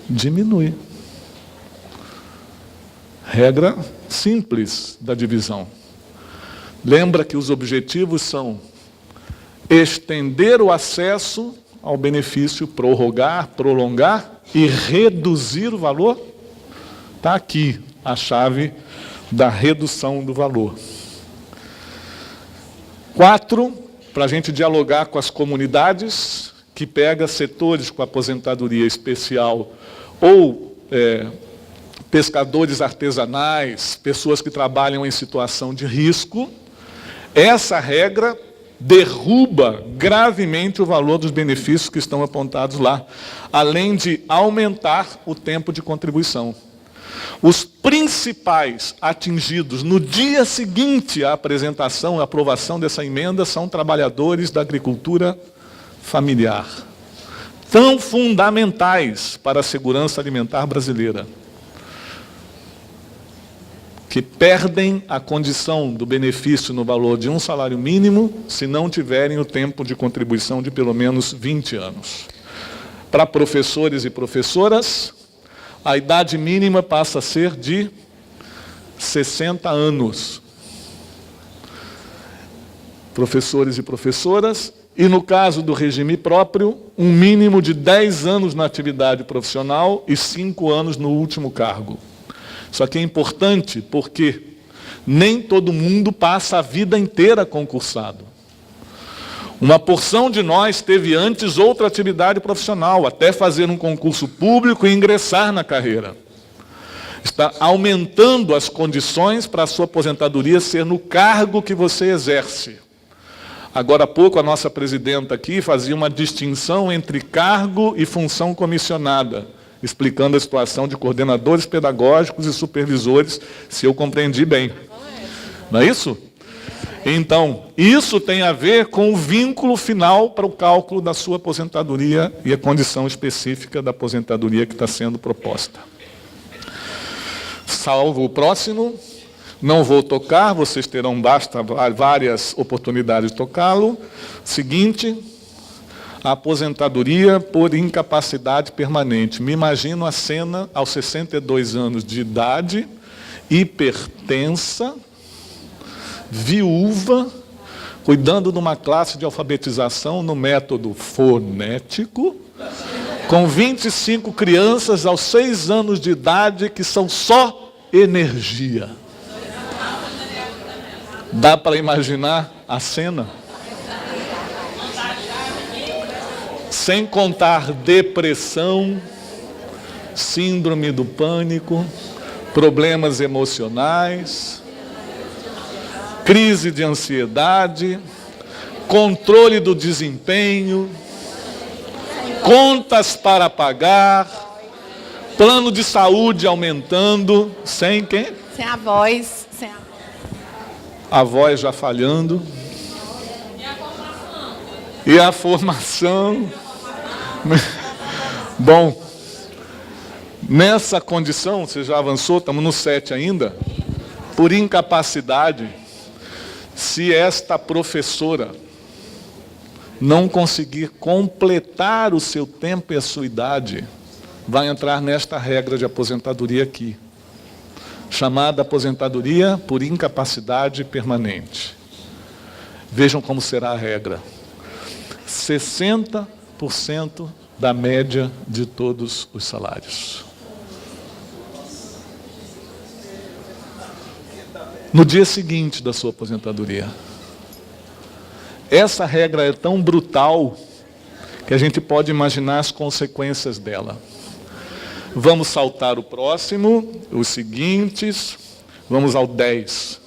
diminui. Regra simples da divisão. Lembra que os objetivos são estender o acesso ao benefício, prorrogar, prolongar e reduzir o valor? Está aqui a chave da redução do valor. 4, para a gente dialogar com as comunidades, que pega setores com aposentadoria especial ou pescadores artesanais, pessoas que trabalham em situação de risco. Essa regra derruba gravemente o valor dos benefícios que estão apontados lá, além de aumentar o tempo de contribuição. Os principais atingidos no dia seguinte à apresentação, à aprovação dessa emenda, são trabalhadores da agricultura familiar, tão fundamentais para a segurança alimentar brasileira. que perdem a condição do benefício no valor de um salário mínimo se não tiverem o tempo de contribuição de pelo menos 20 anos. Para professores e professoras, a idade mínima passa a ser de 60 anos. Professores e professoras, e no caso do regime próprio, um mínimo de 10 anos na atividade profissional e 5 anos no último cargo. Isso aqui é importante porque nem todo mundo passa a vida inteira concursado. Uma porção de nós teve antes outra atividade profissional, até fazer um concurso público e ingressar na carreira. Está aumentando as condições para a sua aposentadoria ser no cargo que você exerce. Agora há pouco a nossa presidenta aqui fazia uma distinção entre cargo e função comissionada, explicando a situação de coordenadores pedagógicos e supervisores, se eu compreendi bem. Não é isso? Então, isso tem a ver com o vínculo final para o cálculo da sua aposentadoria e a condição específica da aposentadoria que está sendo proposta. Salvo o próximo, não vou tocar, vocês terão várias oportunidades de tocá-lo. Seguinte, a aposentadoria por incapacidade permanente. Me imagino a cena aos 62 anos de idade, hipertensa, viúva, cuidando de uma classe de alfabetização no método fonético, com 25 crianças aos 6 anos de idade que são só energia. Dá para imaginar a cena? Sem contar depressão, síndrome do pânico, problemas emocionais, crise de ansiedade, controle do desempenho, contas para pagar, plano de saúde aumentando, sem quem? Sem a voz. A voz já falhando. E a formação. Bom, nessa condição, você já avançou, estamos no 7 ainda, por incapacidade, se esta professora não conseguir completar o seu tempo e a sua idade, vai entrar nesta regra de aposentadoria aqui, chamada aposentadoria por incapacidade permanente. Vejam como será a regra. 60% da média de todos os salários. No dia seguinte da sua aposentadoria. Essa regra é tão brutal que a gente pode imaginar as consequências dela. Vamos saltar o próximo, os seguintes, vamos ao 10.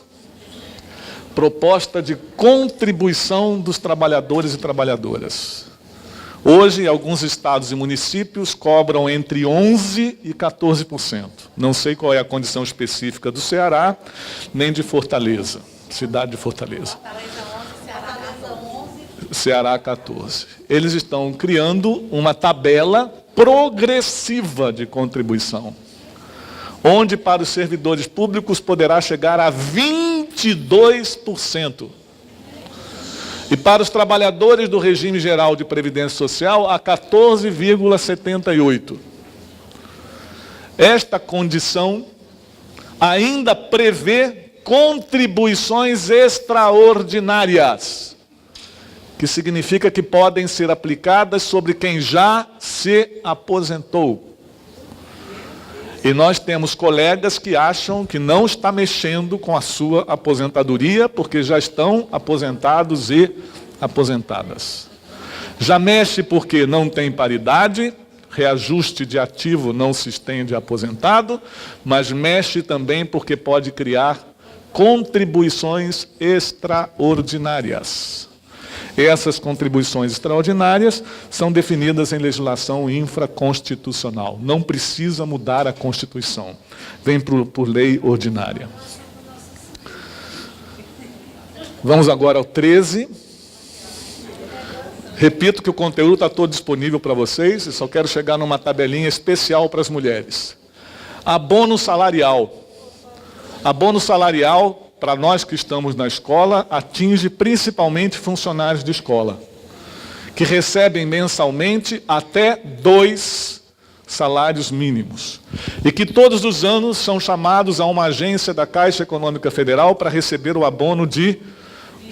Proposta de contribuição dos trabalhadores e trabalhadoras. Hoje, alguns estados e municípios cobram entre 11% e 14%. Não sei qual é a condição específica do Ceará, nem de Fortaleza, cidade de Fortaleza. Ceará 14. Eles estão criando uma tabela progressiva de contribuição, onde para os servidores públicos poderá chegar a 22%. E para os trabalhadores do regime geral de previdência social, a 14,78%. Esta condição ainda prevê contribuições extraordinárias, que significa que podem ser aplicadas sobre quem já se aposentou. E nós temos colegas que acham que não está mexendo com a sua aposentadoria, porque já estão aposentados e aposentadas. Já mexe porque não tem paridade, reajuste de ativo não se estende a aposentado, mas mexe também porque pode criar contribuições extraordinárias. Essas contribuições extraordinárias são definidas em legislação infraconstitucional. Não precisa mudar a Constituição. Vem por lei ordinária. Vamos agora ao 13. Repito que o conteúdo está todo disponível para vocês, e só quero chegar numa tabelinha especial para as mulheres. Abono salarial. Abono salarial, para nós que estamos na escola, atinge principalmente funcionários de escola, que recebem mensalmente até 2 salários mínimos. E que todos os anos são chamados a uma agência da Caixa Econômica Federal para receber o abono de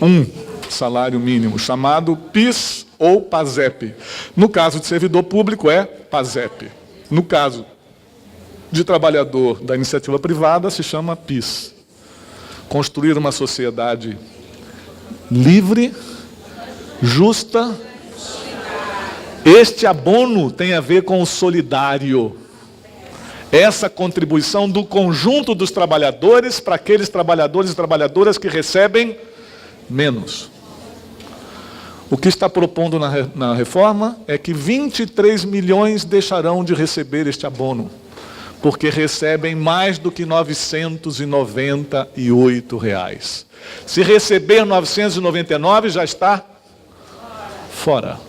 1 salário mínimo, chamado PIS ou PASEP. No caso de servidor público, é PASEP. No caso de trabalhador da iniciativa privada, se chama PIS. Construir uma sociedade livre, justa. Este abono tem a ver com o solidário. Essa contribuição do conjunto dos trabalhadores para aqueles trabalhadores e trabalhadoras que recebem menos. O que está propondo na reforma é que 23 milhões deixarão de receber este abono, porque recebem mais do que R$ 998. Se receber 999, já está fora.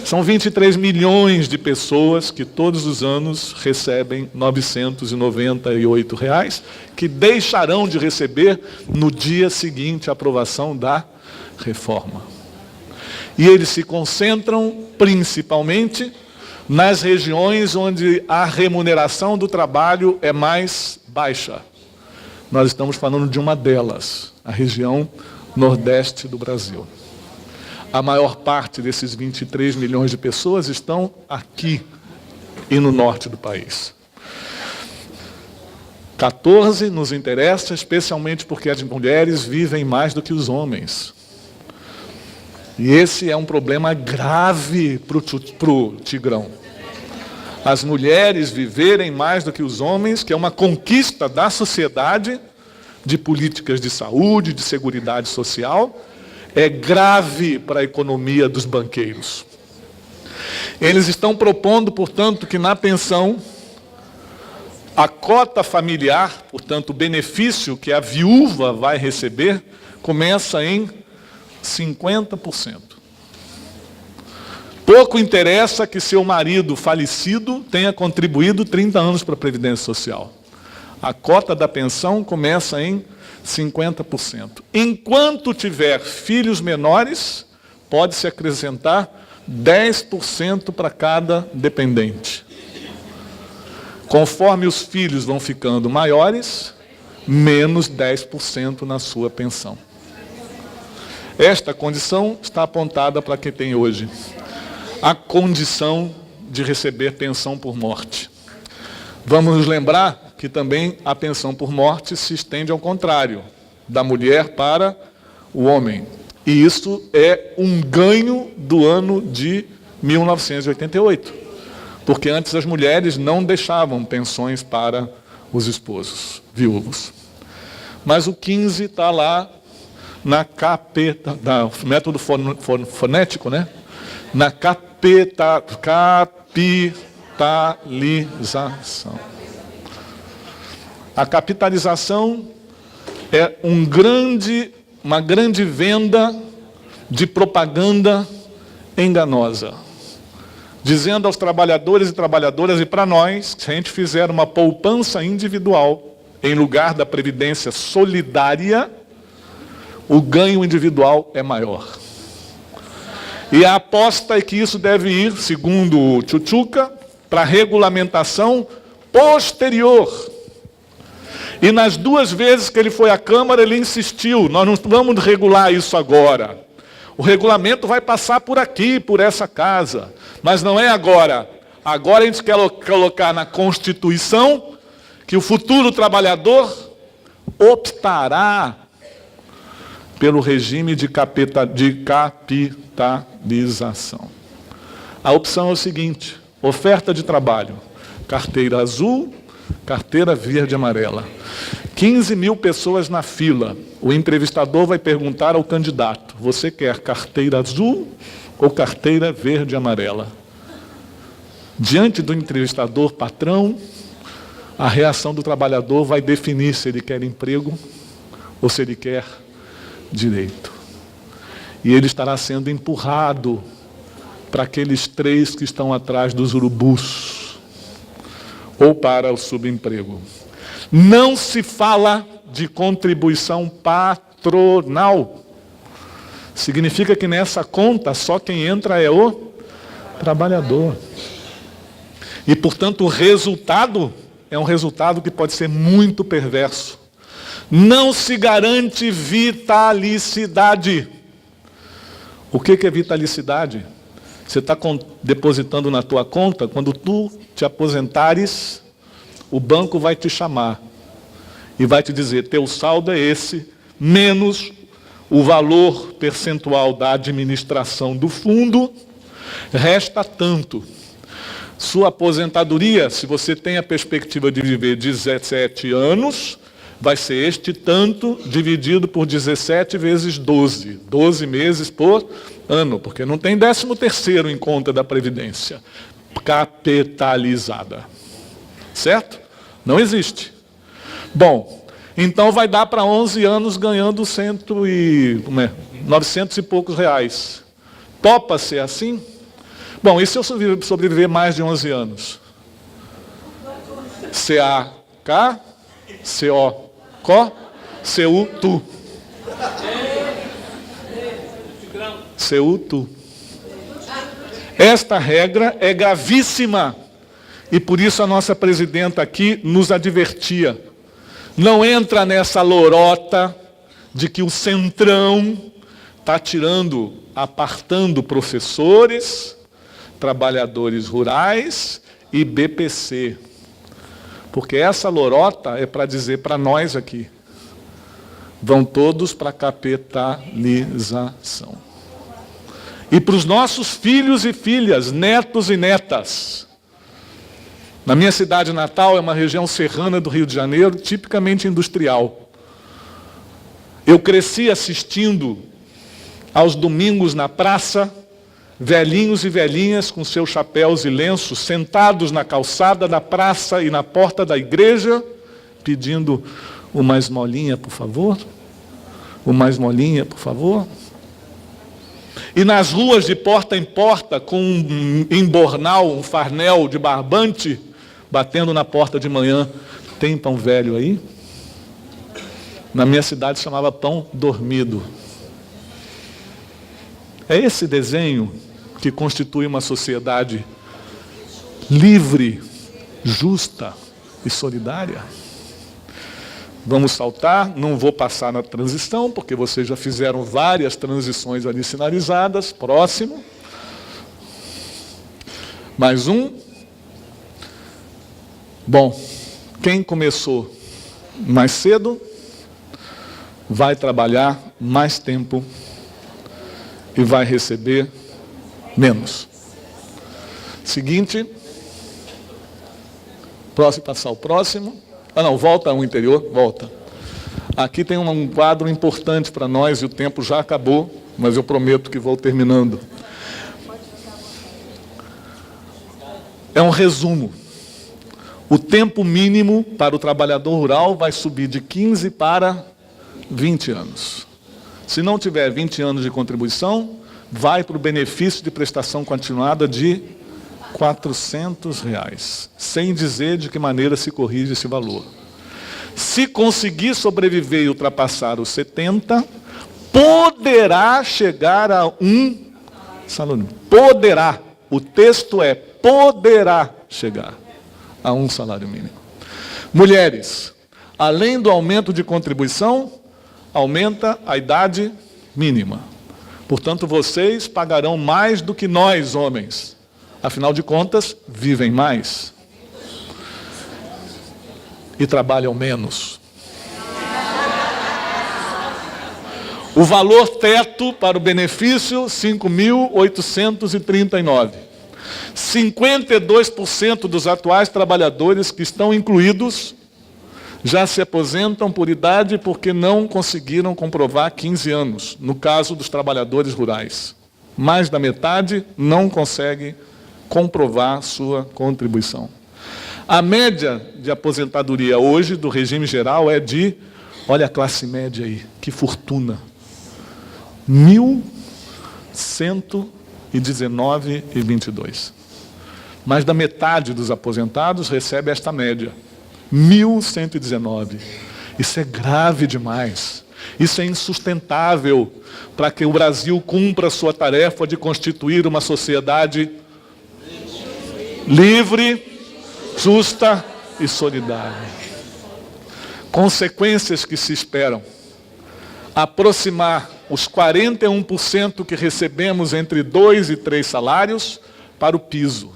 São 23 milhões de pessoas que todos os anos recebem R$ 998, que deixarão de receber no dia seguinte à aprovação da reforma. E eles se concentram principalmente nas regiões onde a remuneração do trabalho é mais baixa. Nós estamos falando de uma delas, a região nordeste do Brasil. A maior parte desses 23 milhões de pessoas estão aqui e no norte do país. 14 nos interessa, especialmente porque as mulheres vivem mais do que os homens. E esse é um problema grave para o Tigrão. As mulheres viverem mais do que os homens, que é uma conquista da sociedade, de políticas de saúde, de seguridade social, é grave para a economia dos banqueiros. Eles estão propondo, portanto, que na pensão, a cota familiar, portanto, o benefício que a viúva vai receber, começa em 50%. Pouco interessa que seu marido falecido tenha contribuído 30 anos para a Previdência Social. A cota da pensão começa em 50%. Enquanto tiver filhos menores, pode-se acrescentar 10% para cada dependente. Conforme os filhos vão ficando maiores, menos 10% na sua pensão. Esta condição está apontada para quem tem hoje a condição de receber pensão por morte. Vamos nos lembrar que também a pensão por morte se estende ao contrário, da mulher para o homem. E isso é um ganho do ano de 1988, porque antes as mulheres não deixavam pensões para os esposos viúvos. Mas o 15 está lá na método fonético, né? Na capitalização. A capitalização é uma grande venda de propaganda enganosa, dizendo aos trabalhadores e trabalhadoras e para nós, se a gente fizer uma poupança individual em lugar da previdência solidária, o ganho individual é maior. E a aposta é que isso deve ir, segundo o Tchutchuca, para a regulamentação posterior. E nas 2 vezes que ele foi à Câmara, ele insistiu, nós não vamos regular isso agora. O regulamento vai passar por aqui, por essa casa. Mas não é agora. Agora a gente quer colocar na Constituição que o futuro trabalhador optará pelo regime de capitalização. A opção é o seguinte: oferta de trabalho, carteira azul, carteira verde e amarela. 15 mil pessoas na fila. O entrevistador vai perguntar ao candidato: você quer carteira azul ou carteira verde e amarela? Diante do entrevistador patrão, a reação do trabalhador vai definir se ele quer emprego ou se ele quer direito. E ele estará sendo empurrado para aqueles 3 que estão atrás dos urubus, ou para o subemprego. Não se fala de contribuição patronal. Significa que nessa conta só quem entra é o trabalhador. E, portanto, o resultado é um resultado que pode ser muito perverso. Não se garante vitalicidade. O que é vitalicidade? Você está depositando na tua conta, quando tu te aposentares, o banco vai te chamar e vai te dizer, teu saldo é esse, menos o valor percentual da administração do fundo, resta tanto. Sua aposentadoria, se você tem a perspectiva de viver 17 anos, vai ser este tanto dividido por 17 vezes 12. 12 meses por ano, porque não tem 13º em conta da Previdência. Capitalizada. Certo? Não existe. Bom, então vai dar para 11 anos ganhando 900 e poucos reais. Topa ser assim? Bom, e se eu sobreviver mais de 11 anos? C-A-K, C-O, CO, C-U, tu. C-U, tu. Esta regra é gravíssima. E por isso a nossa presidenta aqui nos advertia. Não entra nessa lorota de que o Centrão está apartando professores, trabalhadores rurais e BPC. Porque essa lorota é para dizer para nós aqui, vão todos para a capitalização. E para os nossos filhos e filhas, netos e netas. Na minha cidade natal, é uma região serrana do Rio de Janeiro, tipicamente industrial. Eu cresci assistindo aos domingos na praça, velhinhos e velhinhas com seus chapéus e lenços, sentados na calçada da praça e na porta da igreja, pedindo uma esmolinha, por favor. Uma esmolinha, por favor. E nas ruas de porta em porta, com um embornal, um farnel de barbante, batendo na porta de manhã, tem pão velho aí? Na minha cidade chamava pão dormido. É esse desenho que constitui uma sociedade livre, justa e solidária. Vamos saltar, não vou passar na transição, porque vocês já fizeram várias transições ali sinalizadas. Próximo. Mais um. Bom, quem começou mais cedo, vai trabalhar mais tempo e vai receber menos. Seguinte. Próximo, passar o próximo. Ah, não, volta ao interior, volta. Aqui tem um quadro importante para nós, e o tempo já acabou, mas eu prometo que vou terminando. É um resumo. O tempo mínimo para o trabalhador rural vai subir de 15 para 20 anos. Se não tiver 20 anos de contribuição, vai para o benefício de prestação continuada de R$400, sem dizer de que maneira se corrige esse valor. Se conseguir sobreviver e ultrapassar os 70, poderá chegar a um salário mínimo. Poderá. O texto é poderá chegar a um salário mínimo. Mulheres, além do aumento de contribuição, aumenta a idade mínima. Portanto, vocês pagarão mais do que nós, homens. Afinal de contas, vivem mais. E trabalham menos. O valor teto para o benefício, 5.839. 52% dos atuais trabalhadores que estão incluídos já se aposentam por idade porque não conseguiram comprovar 15 anos, no caso dos trabalhadores rurais. Mais da metade não consegue comprovar sua contribuição. A média de aposentadoria hoje do regime geral é de, olha a classe média aí, que fortuna, R$1.119,22. Mais da metade dos aposentados recebe esta média, 1.119. Isso é grave demais. Isso é insustentável para que o Brasil cumpra a sua tarefa de constituir uma sociedade livre, justa e solidária. Consequências que se esperam: aproximar os 41% que recebemos entre 2 e 3 salários para o piso.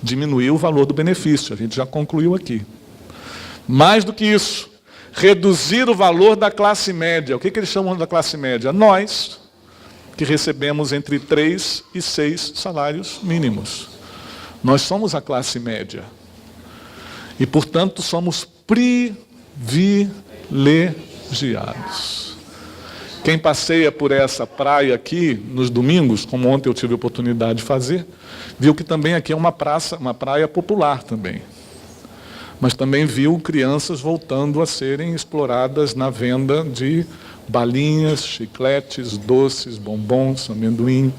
Diminuir o valor do benefício, a gente já concluiu aqui. Mais do que isso, reduzir o valor da classe média. O que eles chamam da classe média? Nós, que recebemos entre 3 e 6 salários mínimos. Nós somos a classe média. E, portanto, somos privilegiados. Quem passeia por essa praia aqui, nos domingos, como ontem eu tive a oportunidade de fazer, viu que também aqui é uma praia popular também. Mas também viu crianças voltando a serem exploradas na venda de balinhas, chicletes, doces, bombons, amendoim.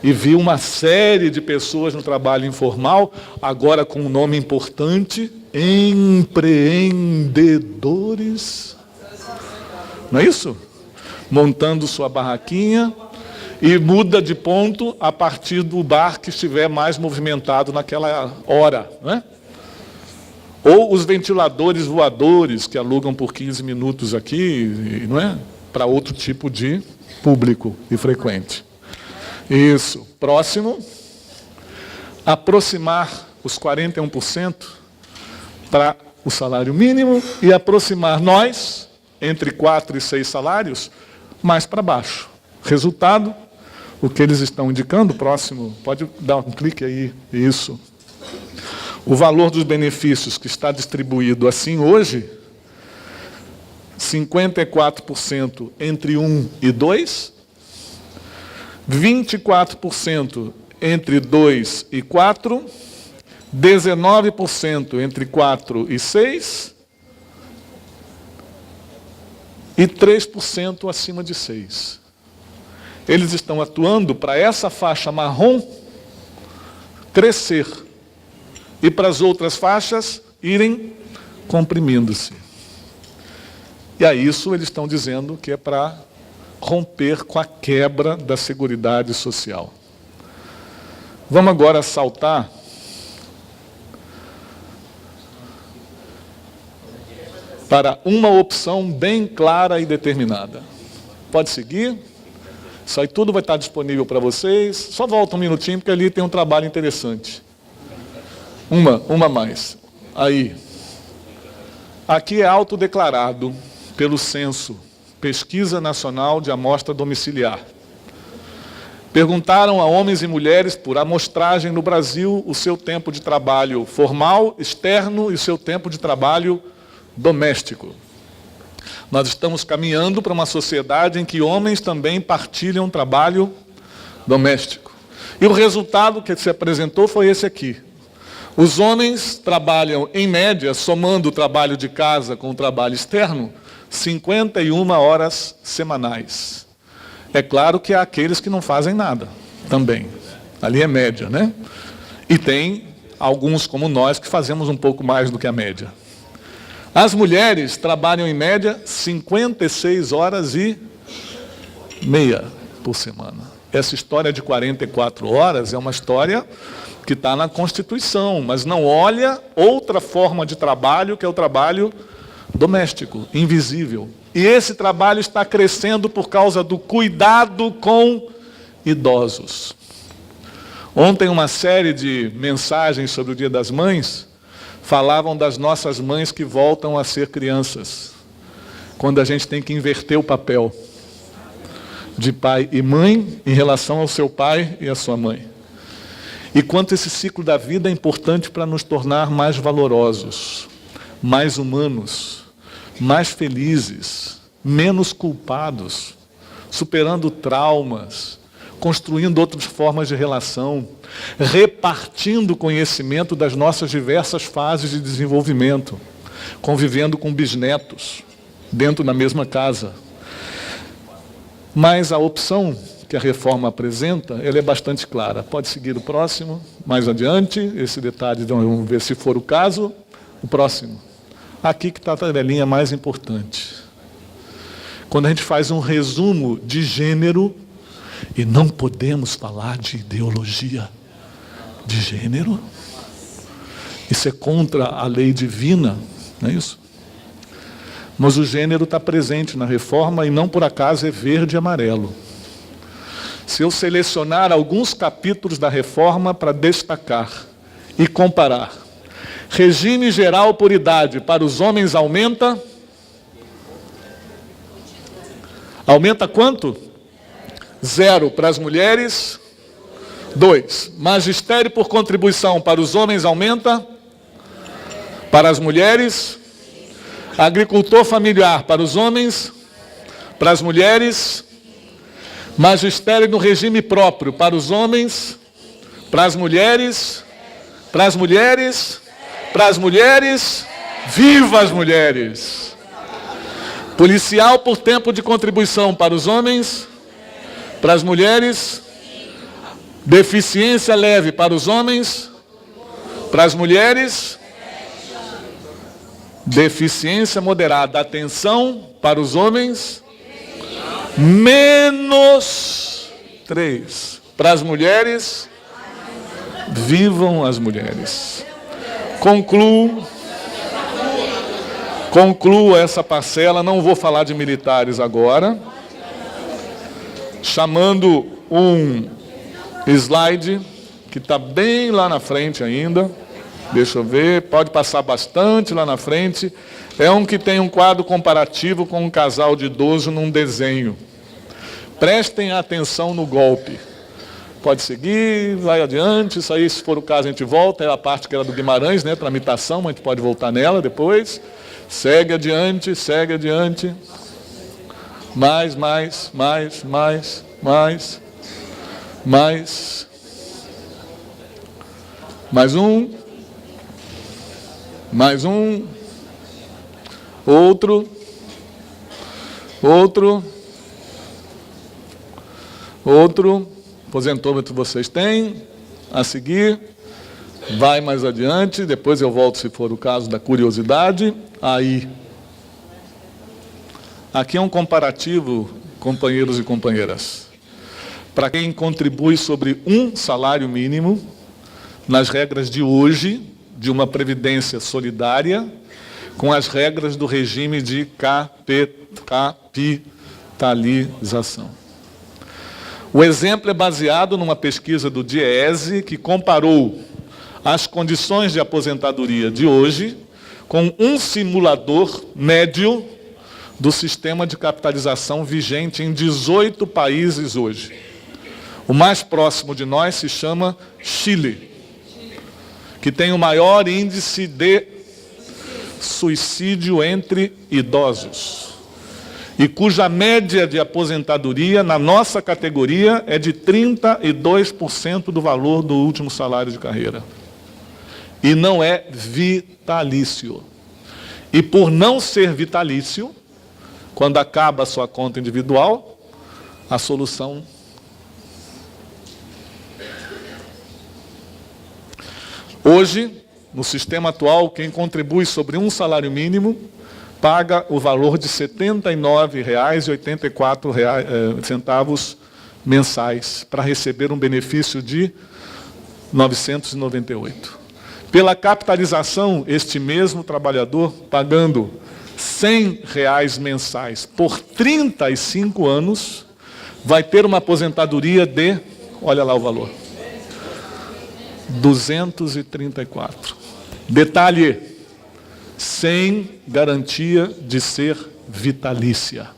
E viu uma série de pessoas no trabalho informal, agora com um nome importante, empreendedores. Não é isso? Montando sua barraquinha e muda de ponto a partir do bar que estiver mais movimentado naquela hora, não é? Ou os ventiladores voadores que alugam por 15 minutos aqui, não é? Para outro tipo de público e frequente. Isso. Próximo. Aproximar os 41% para o salário mínimo e aproximar nós, entre 4 e 6 salários, mais para baixo. Resultado, o que eles estão indicando, próximo, pode dar um clique aí, isso. O valor dos benefícios que está distribuído assim hoje, 54% entre 1 e 2, 24% entre 2 e 4, 19% entre 4 e 6 e 3% acima de 6. Eles estão atuando para essa faixa marrom crescer e para as outras faixas irem comprimindo-se. E a isso eles estão dizendo que é para romper com a quebra da Seguridade Social. Vamos agora saltar para uma opção bem clara e determinada. Pode seguir? Isso aí tudo vai estar disponível para vocês. Só volta um minutinho, porque ali tem um trabalho interessante. Uma mais. Aí. Aqui é autodeclarado pelo Censo, Pesquisa Nacional de Amostra Domiciliar. Perguntaram a homens e mulheres por amostragem no Brasil o seu tempo de trabalho formal, externo e o seu tempo de trabalho doméstico. Nós estamos caminhando para uma sociedade em que homens também partilham trabalho doméstico. E o resultado que se apresentou foi esse aqui. Os homens trabalham, em média, somando o trabalho de casa com o trabalho externo, 51 horas semanais. É claro que há aqueles que não fazem nada também. Ali é média, né? E tem alguns, como nós, que fazemos um pouco mais do que a média. As mulheres trabalham, em média, 56 horas e meia por semana. Essa história de 44 horas é uma história que está na Constituição, mas não olha outra forma de trabalho, que é o trabalho doméstico, invisível. E esse trabalho está crescendo por causa do cuidado com idosos. Ontem, uma série de mensagens sobre o Dia das Mães falavam das nossas mães que voltam a ser crianças, quando a gente tem que inverter o papel de pai e mãe em relação ao seu pai e à sua mãe. E quanto esse ciclo da vida é importante para nos tornar mais valorosos, mais humanos, mais felizes, menos culpados, superando traumas, construindo outras formas de relação, repartindo conhecimento das nossas diversas fases de desenvolvimento, convivendo com bisnetos, dentro da mesma casa. Mas a opção que a reforma apresenta, ela é bastante clara. Pode seguir o próximo, mais adiante, esse detalhe, vamos ver se for o caso. O próximo. Aqui que está a tabelinha mais importante. Quando a gente faz um resumo de gênero, e não podemos falar de ideologia de gênero, isso é contra a lei divina, não é isso? Mas o gênero está presente na reforma e não por acaso é verde e amarelo. Se eu selecionar alguns capítulos da reforma para destacar e comparar, regime geral por idade para os homens aumenta. Aumenta quanto? 0 para as mulheres. 2. Magistério por contribuição para os homens aumenta. Para as mulheres. Agricultor familiar para os homens. Para as mulheres. Magistério no regime próprio para os homens. Para as mulheres. Para as mulheres. Para as mulheres. Viva as mulheres! Policial por tempo de contribuição para os homens, para as mulheres. Deficiência leve para os homens, para as mulheres. Deficiência moderada, atenção, para os homens. Menos 3 para as mulheres. Vivam as mulheres. Concluo essa parcela, não vou falar de militares agora, chamando um slide que está bem lá na frente ainda, deixa eu ver, pode passar bastante lá na frente, é um que tem um quadro comparativo com um casal de idoso num desenho. Prestem atenção no golpe. Pode seguir, vai adiante, isso aí, se for o caso, a gente volta, é a parte que era do Guimarães, né, tramitação, mas a gente pode voltar nela depois. Segue adiante, segue adiante. Mais. Mais um. Mais um. Outro. Aposentômetro vocês têm. A seguir. Vai mais adiante, depois eu volto se for o caso da curiosidade. Aí. Aqui é um comparativo, companheiros e companheiras. Para quem contribui sobre um salário mínimo, nas regras de hoje, de uma previdência solidária, com as regras do regime de capitalização. O exemplo é baseado numa pesquisa do DIEESE, que comparou as condições de aposentadoria de hoje com um simulador médio do sistema de capitalização vigente em 18 países hoje. O mais próximo de nós se chama Chile, que tem o maior índice de suicídio entre idosos e cuja média de aposentadoria na nossa categoria é de 32% do valor do último salário de carreira. E não é vitalício. E por não ser vitalício, quando acaba a sua conta individual, a solução hoje, no sistema atual, quem contribui sobre um salário mínimo paga o valor de R$ 79,84 mensais para receber um benefício de R$ 998. Pela capitalização, este mesmo trabalhador, pagando R$ 100 mensais por 35 anos, vai ter uma aposentadoria de, olha lá o valor, 234. Detalhe, sem garantia de ser vitalícia.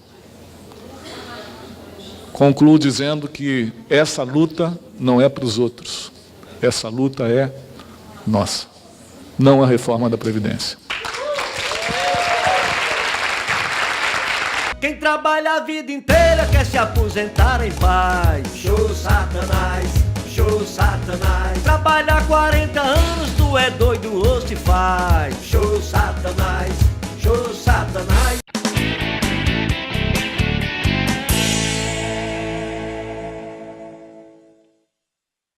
Concluo dizendo que essa luta não é para os outros. Essa luta é nossa, não a reforma da Previdência. Quem trabalha a vida inteira quer se aposentar em paz. Show Satanás, show Satanás. Trabalhar 40 anos, tu é doido ou se faz.